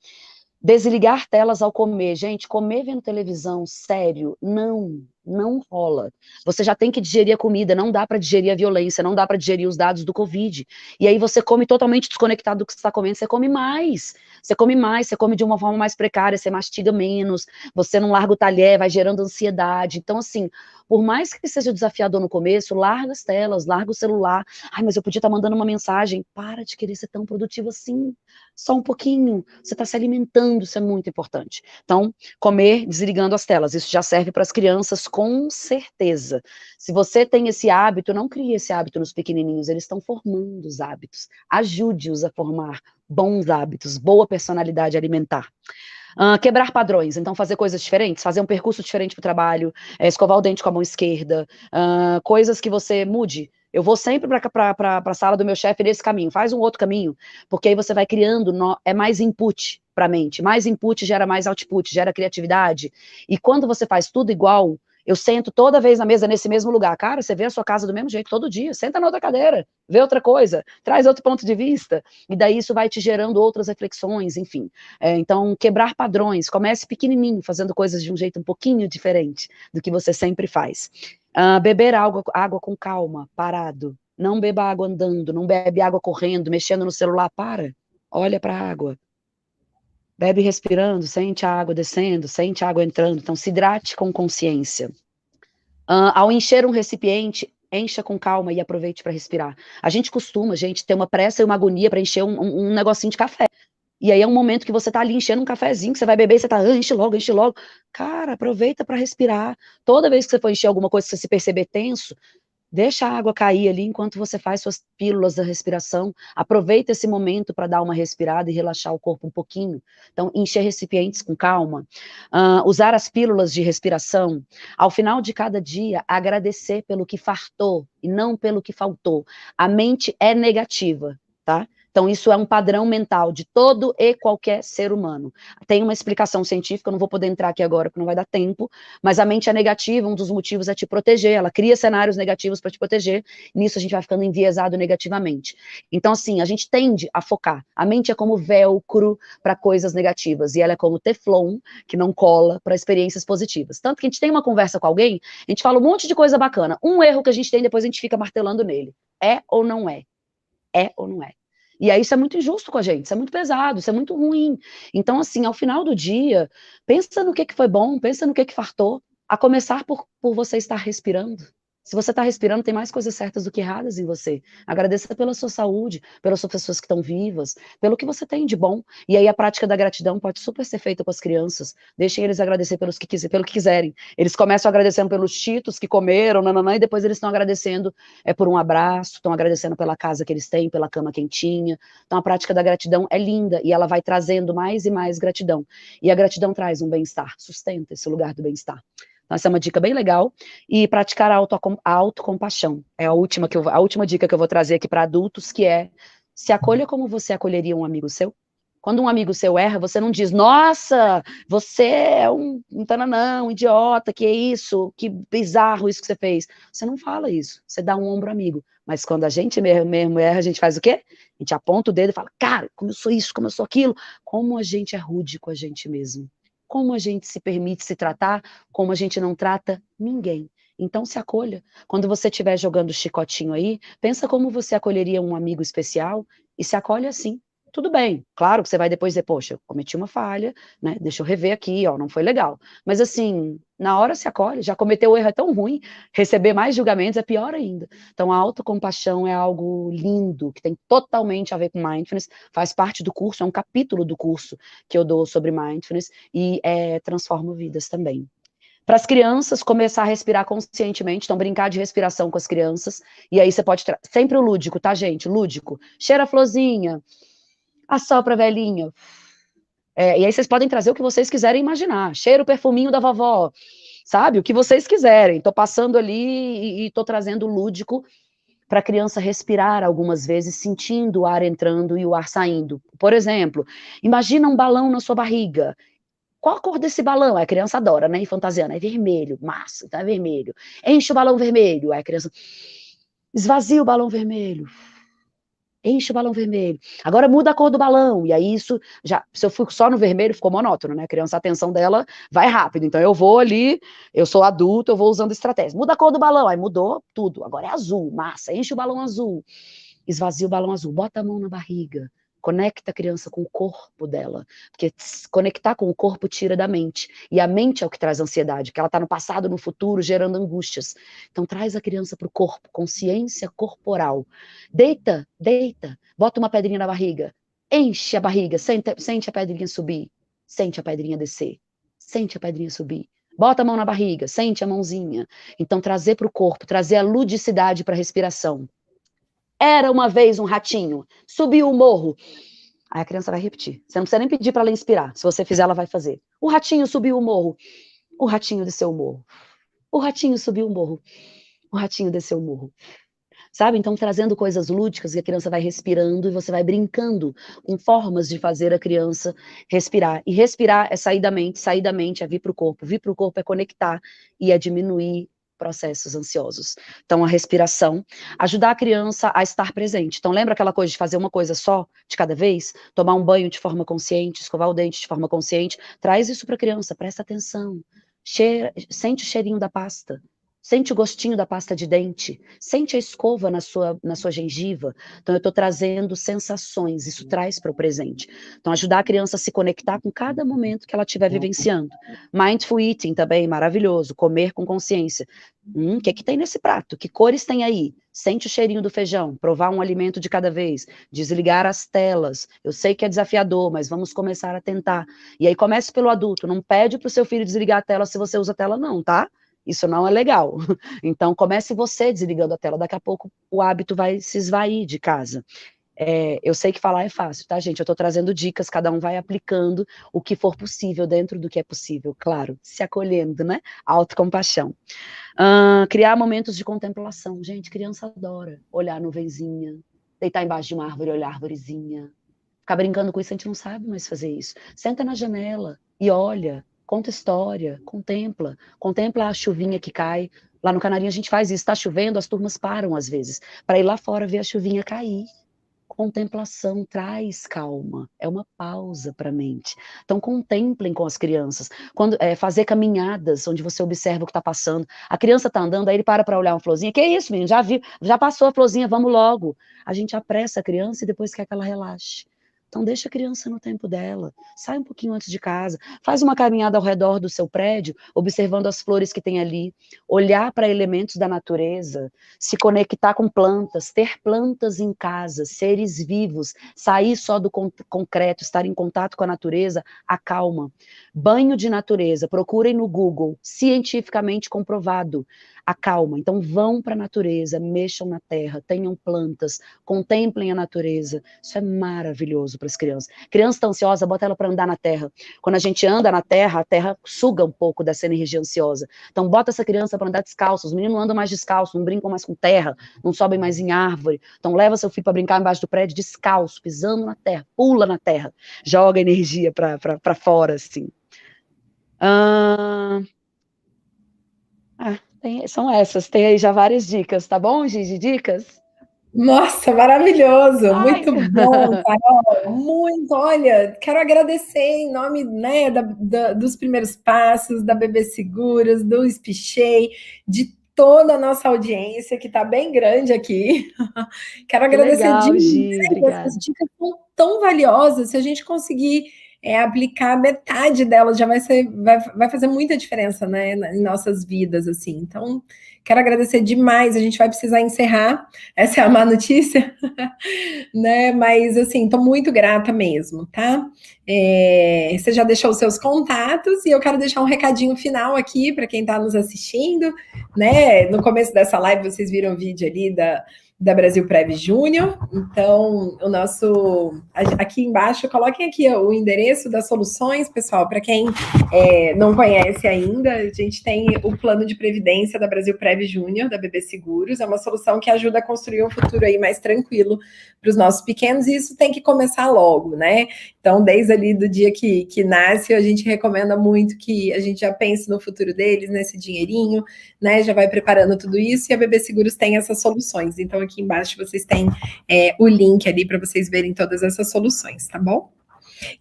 Desligar telas ao comer. Gente, comer vendo televisão, sério, não Não rola. Você já tem que digerir a comida, não dá para digerir a violência, não dá para digerir os dados do Covid. E aí você come totalmente desconectado do que você está comendo, você come mais. Você come de uma forma mais precária, você mastiga menos, você não larga o talher, vai gerando ansiedade. Então, assim, por mais que seja desafiador no começo, larga as telas, larga o celular. Ai, mas eu podia estar mandando uma mensagem. Para de querer ser tão produtivo assim. Só um pouquinho. Você está se alimentando, isso é muito importante. Então, comer desligando as telas. Isso já serve para as crianças, com certeza. Se você tem esse hábito, não crie esse hábito nos pequenininhos, eles estão formando os hábitos. Ajude-os a formar bons hábitos, boa personalidade alimentar. Quebrar padrões, então fazer coisas diferentes, fazer um percurso diferente para o trabalho, escovar o dente com a mão esquerda, coisas que você mude. Eu vou sempre para a sala do meu chefe nesse caminho, faz um outro caminho, porque aí você vai criando, é mais input para a mente, mais input gera mais output, gera criatividade, e quando você faz tudo igual, eu sento toda vez na mesa nesse mesmo lugar, cara, você vê a sua casa do mesmo jeito todo dia, senta na outra cadeira, vê outra coisa, traz outro ponto de vista, e daí isso vai te gerando outras reflexões, enfim. Então, quebrar padrões, comece pequenininho, fazendo coisas de um jeito um pouquinho diferente do que você sempre faz. Beber água com calma, parado, não beba água andando, não bebe água correndo, mexendo no celular, olha para a água. Bebe respirando, sente a água descendo, sente a água entrando. Então, se hidrate com consciência. Ao encher um recipiente, encha com calma e aproveite para respirar. A gente costuma, ter uma pressa e uma agonia para encher um negocinho de café. E aí é um momento que você tá ali enchendo um cafezinho, que você vai beber e você tá, enche logo, enche logo. Cara, aproveita para respirar. Toda vez que você for encher alguma coisa, que você se perceber tenso, deixa a água cair ali enquanto você faz suas pílulas da respiração. Aproveita esse momento para dar uma respirada e relaxar o corpo um pouquinho. Então, encher recipientes com calma. Usar as pílulas de respiração. Ao final de cada dia, agradecer pelo que fartou e não pelo que faltou. A mente é negativa, tá? Então, isso é um padrão mental de todo e qualquer ser humano. Tem uma explicação científica, eu não vou poder entrar aqui agora, porque não vai dar tempo, mas a mente é negativa, um dos motivos é te proteger, ela cria cenários negativos para te proteger, nisso a gente vai ficando enviesado negativamente. Então, assim, a gente tende a focar. A mente é como velcro para coisas negativas, e ela é como teflon, que não cola para experiências positivas. Tanto que a gente tem uma conversa com alguém, a gente fala um monte de coisa bacana, um erro que a gente tem, depois a gente fica martelando nele. É ou não é? É ou não é? E aí isso é muito injusto com a gente, isso é muito pesado, isso é muito ruim. Então, assim, ao final do dia, pensa no que foi bom, pensa no que fartou, a começar por você estar respirando. Se você está respirando, tem mais coisas certas do que erradas em você. Agradeça pela sua saúde, pelas suas pessoas que estão vivas, pelo que você tem de bom. E aí a prática da gratidão pode super ser feita com as crianças. Deixem eles agradecer pelo que quiserem. Eles começam agradecendo pelos cheetos que comeram, nananã, e depois eles estão agradecendo por um abraço, estão agradecendo pela casa que eles têm, pela cama quentinha. Então a prática da gratidão é linda e ela vai trazendo mais e mais gratidão. E a gratidão traz um bem-estar, sustenta esse lugar do bem-estar. Então, essa é uma dica bem legal. E praticar a autocompaixão. É a última dica que eu vou trazer aqui para adultos, que é: se acolha como você acolheria um amigo seu. Quando um amigo seu erra, você não diz, nossa, você é um tananã, um idiota, que é isso, que bizarro isso que você fez. Você não fala isso, você dá um ombro amigo. Mas quando a gente mesmo erra, a gente faz o quê? A gente aponta o dedo e fala, cara, como eu sou isso, como eu sou aquilo. Como a gente é rude com a gente mesmo. Como a gente se permite se tratar, como a gente não trata ninguém. Então se acolha. Quando você estiver jogando chicotinho aí, pensa como você acolheria um amigo especial e se acolhe assim. Tudo bem, claro que você vai depois dizer, poxa, eu cometi uma falha, né? Deixa eu rever aqui, ó, não foi legal. Mas assim, na hora se acolhe, já cometeu o erro, é tão ruim, receber mais julgamentos é pior ainda. Então a autocompaixão é algo lindo, que tem totalmente a ver com mindfulness, faz parte do curso, é um capítulo do curso que eu dou sobre mindfulness e transforma vidas também. Para as crianças, começar a respirar conscientemente, então brincar de respiração com as crianças, e aí você pode, sempre o lúdico, tá gente, lúdico, cheira a florzinha, assopra a velhinha. E aí vocês podem trazer o que vocês quiserem imaginar. Cheira o perfuminho da vovó, sabe? O que vocês quiserem. Tô passando ali e tô trazendo o lúdico para a criança respirar algumas vezes, sentindo o ar entrando e o ar saindo. Por exemplo, imagina um balão na sua barriga. Qual a cor desse balão? A criança adora, né? E fantasiando. É vermelho. Massa, então é vermelho. Enche o balão vermelho. Aí a criança esvazia o balão vermelho. enche o balão vermelho. Agora muda a cor do balão. E aí isso, já, se eu fui só no vermelho, ficou monótono, né? A criança, a atenção dela vai rápido. Então eu vou ali, eu sou adulto, eu vou usando estratégia. Muda a cor do balão. Aí mudou tudo. Agora é azul, massa. Enche o balão azul. Esvazia o balão azul. Bota a mão na barriga. Conecta a criança com o corpo dela, porque conectar com o corpo tira da mente, e a mente é o que traz ansiedade, que ela está no passado, no futuro, gerando angústias. Então traz a criança para o corpo, consciência corporal. Deita, bota uma pedrinha na barriga, enche a barriga, sente a pedrinha subir, sente a pedrinha descer, sente a pedrinha subir. Bota a mão na barriga, sente a mãozinha. Então trazer para o corpo, trazer a ludicidade para a respiração. Era uma vez um ratinho, subiu o morro. Aí a criança vai repetir. Você não precisa nem pedir para ela inspirar. Se você fizer, ela vai fazer. O ratinho subiu o morro. O ratinho desceu o morro. O ratinho subiu o morro. O ratinho desceu o morro. Sabe? Então, trazendo coisas lúdicas, e a criança vai respirando e você vai brincando com formas de fazer a criança respirar. E respirar é sair da mente é vir para o corpo. Vir para o corpo é conectar e é diminuir processos ansiosos. Então, a respiração, ajudar a criança a estar presente. Então, lembra aquela coisa de fazer uma coisa só de cada vez? Tomar um banho de forma consciente, escovar o dente de forma consciente. Traz isso para a criança, presta atenção. Sente o cheirinho da pasta. Sente o gostinho da pasta de dente, sente a escova na sua gengiva. Então, eu estou trazendo sensações, isso traz para o presente. Então, ajudar a criança a se conectar com cada momento que ela estiver vivenciando. Mindful eating também, maravilhoso, comer com consciência. O que tem nesse prato? Que cores tem aí? Sente o cheirinho do feijão, provar um alimento de cada vez, desligar as telas. Eu sei que é desafiador, mas vamos começar a tentar. E aí, comece pelo adulto, não pede para o seu filho desligar a tela se você usa a tela não, tá? Isso não é legal. Então, comece você desligando a tela. Daqui a pouco o hábito vai se esvair de casa. Eu sei que falar é fácil, tá, gente? Eu estou trazendo dicas, cada um vai aplicando o que for possível dentro do que é possível, claro, se acolhendo, né? Autocompaixão. Criar momentos de contemplação. Gente, criança adora olhar a nuvenzinha, deitar embaixo de uma árvore, olhar a arvorezinha. Ficar brincando com isso, a gente não sabe mais fazer isso. Senta na janela e olha. Conta história, contempla a chuvinha que cai. Lá no Canarinho a gente faz isso, está chovendo, as turmas param às vezes, para ir lá fora ver a chuvinha cair. Contemplação traz calma, é uma pausa para a mente. Então contemplem com as crianças. Fazer caminhadas onde você observa o que está passando. A criança está andando, aí ele para olhar uma florzinha. Que isso, menino? Já passou a florzinha, vamos logo. A gente apressa a criança e depois quer que ela relaxe. Então deixa a criança no tempo dela, sai um pouquinho antes de casa, faz uma caminhada ao redor do seu prédio, observando as flores que tem ali, olhar para elementos da natureza, se conectar com plantas, ter plantas em casa, seres vivos, sair só do concreto, estar em contato com a natureza, acalma. Banho de natureza, procurem no Google, cientificamente comprovado, acalma. Então vão para a natureza, mexam na terra, tenham plantas, contemplem a natureza. Isso é maravilhoso para as crianças. Criança tá ansiosa, bota ela para andar na terra. Quando a gente anda na terra, a terra suga um pouco dessa energia ansiosa. Então bota essa criança para andar descalço. Os meninos não andam mais descalços, não brincam mais com terra, não sobem mais em árvore. Então leva seu filho para brincar embaixo do prédio descalço, pisando na terra, pula na terra, joga energia para fora, assim. São essas, tem aí já várias dicas, tá bom, Gigi? Dicas? Nossa, maravilhoso, Ai. muito bom, Carol, muito, olha, quero agradecer em nome, né, dos primeiros passos, da Bebê Seguros, do Espichei, de toda a nossa audiência, que está bem grande aqui. Quero agradecer legal, demais, Gi, obrigada. essas dicas são tão valiosas, se a gente conseguir aplicar metade delas, já vai fazer muita diferença, né, em nossas vidas, assim. Então, quero agradecer demais, a gente vai precisar encerrar, essa é a má notícia, né, mas, assim, estou muito grata mesmo, tá? Você já deixou os seus contatos, e eu quero deixar um recadinho final aqui, para quem está nos assistindo, né, no começo dessa live, vocês viram o vídeo ali da Brasil Prev Júnior. Então, aqui embaixo, coloquem aqui o endereço das soluções, pessoal, para quem não conhece ainda, a gente tem o plano de previdência da Brasil Prev Júnior, da BB Seguros, é uma solução que ajuda a construir um futuro aí mais tranquilo para os nossos pequenos, e isso tem que começar logo, né? Então, desde ali do dia que nasce, a gente recomenda muito que a gente já pense no futuro deles, nesse dinheirinho, né? Já vai preparando tudo isso, e a BB Seguros tem essas soluções. Então, aqui embaixo vocês têm o link ali para vocês verem todas essas soluções, tá bom?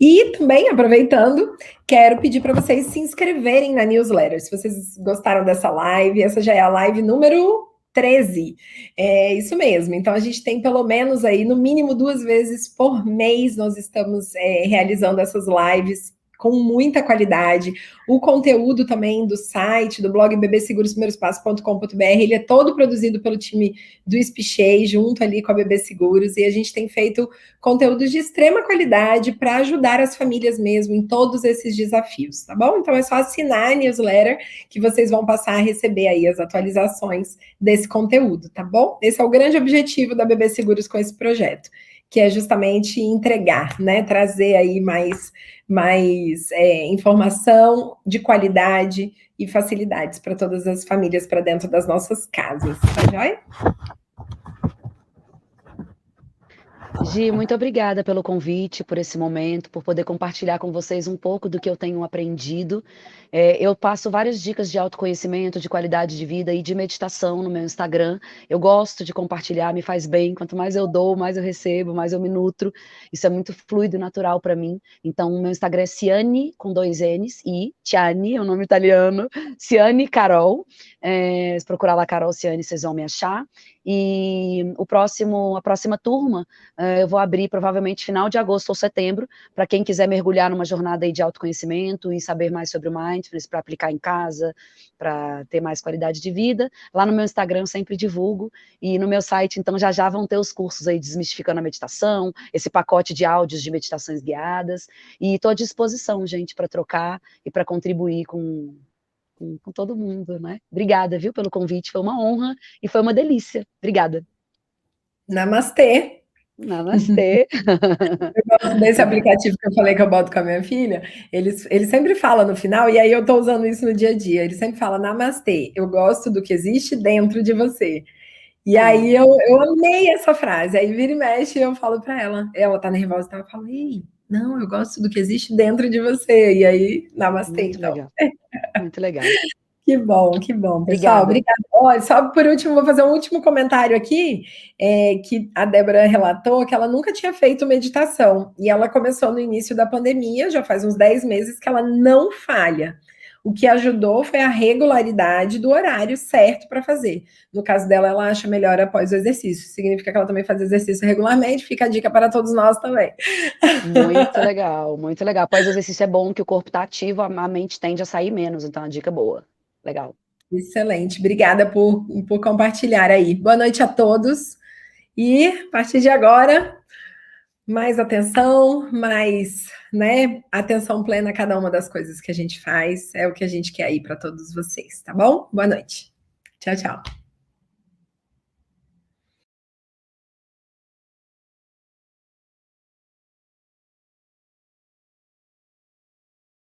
E também, aproveitando, quero pedir para vocês se inscreverem na newsletter. Se vocês gostaram dessa live, essa já é a live número 13. É isso mesmo. Então, a gente tem pelo menos aí, no mínimo 2 vezes por mês, nós estamos realizando essas lives com muita qualidade. O conteúdo também do site, do blog bbsegurosprimeirospasso.com.br, ele é todo produzido pelo time do Espichei, junto ali com a BB Seguros, e a gente tem feito conteúdos de extrema qualidade para ajudar as famílias mesmo em todos esses desafios, tá bom? Então é só assinar a newsletter que vocês vão passar a receber aí as atualizações desse conteúdo, tá bom? Esse é o grande objetivo da BB Seguros com esse projeto, que é justamente entregar, né? Trazer aí mais informação de qualidade e facilidades para todas as famílias para dentro das nossas casas, tá joia? Gi, muito obrigada pelo convite, por esse momento, por poder compartilhar com vocês um pouco do que eu tenho aprendido. Eu passo várias dicas de autoconhecimento, de qualidade de vida e de meditação no meu Instagram. Eu gosto de compartilhar, me faz bem. Quanto mais eu dou, mais eu recebo, mais eu me nutro. Isso é muito fluido e natural para mim. Então, o meu Instagram é Ciane, com 2 N's, e Ciane, é um nome italiano, Ciane Carol. Se procurar lá Carol Ciane, vocês vão me achar. E a próxima turma, eu vou abrir provavelmente final de agosto ou setembro, para quem quiser mergulhar numa jornada aí de autoconhecimento e saber mais sobre o Mindfulness, para aplicar em casa, para ter mais qualidade de vida. Lá no meu Instagram eu sempre divulgo, e no meu site, então, já vão ter os cursos aí Desmistificando a Meditação, esse pacote de áudios de meditações guiadas, e estou à disposição, gente, para trocar e para contribuir com todo mundo, né? Obrigada, viu, pelo convite, foi uma honra e foi uma delícia. Obrigada. Namastê! Namastê! Eu gosto desse aplicativo que eu falei que eu boto com a minha filha, ele sempre fala no final, e aí eu tô usando isso no dia a dia, ele sempre fala, namastê, eu gosto do que existe dentro de você. E aí eu amei essa frase, aí vira e mexe eu falo pra ela tá nervosa, então eu falo, ei, não, eu gosto do que existe dentro de você, e aí, namastê, Muito então. legal. Muito legal. Que bom, pessoal, obrigada. Olha, só por último, vou fazer um último comentário aqui, que a Débora relatou que ela nunca tinha feito meditação, e ela começou no início da pandemia, já faz uns 10 meses que ela não falha. O que ajudou foi a regularidade do horário certo para fazer. No caso dela, ela acha melhor após o exercício. Significa que ela também faz exercício regularmente, fica a dica para todos nós também. Muito legal, muito legal. Após o exercício é bom que o corpo está ativo, a mente tende a sair menos, então a dica é boa. Legal. Excelente, obrigada por compartilhar aí. Boa noite a todos. E a partir de agora, mais atenção, mais, né, atenção plena a cada uma das coisas que a gente faz. É o que a gente quer aí para todos vocês, tá bom? Boa noite. Tchau, tchau.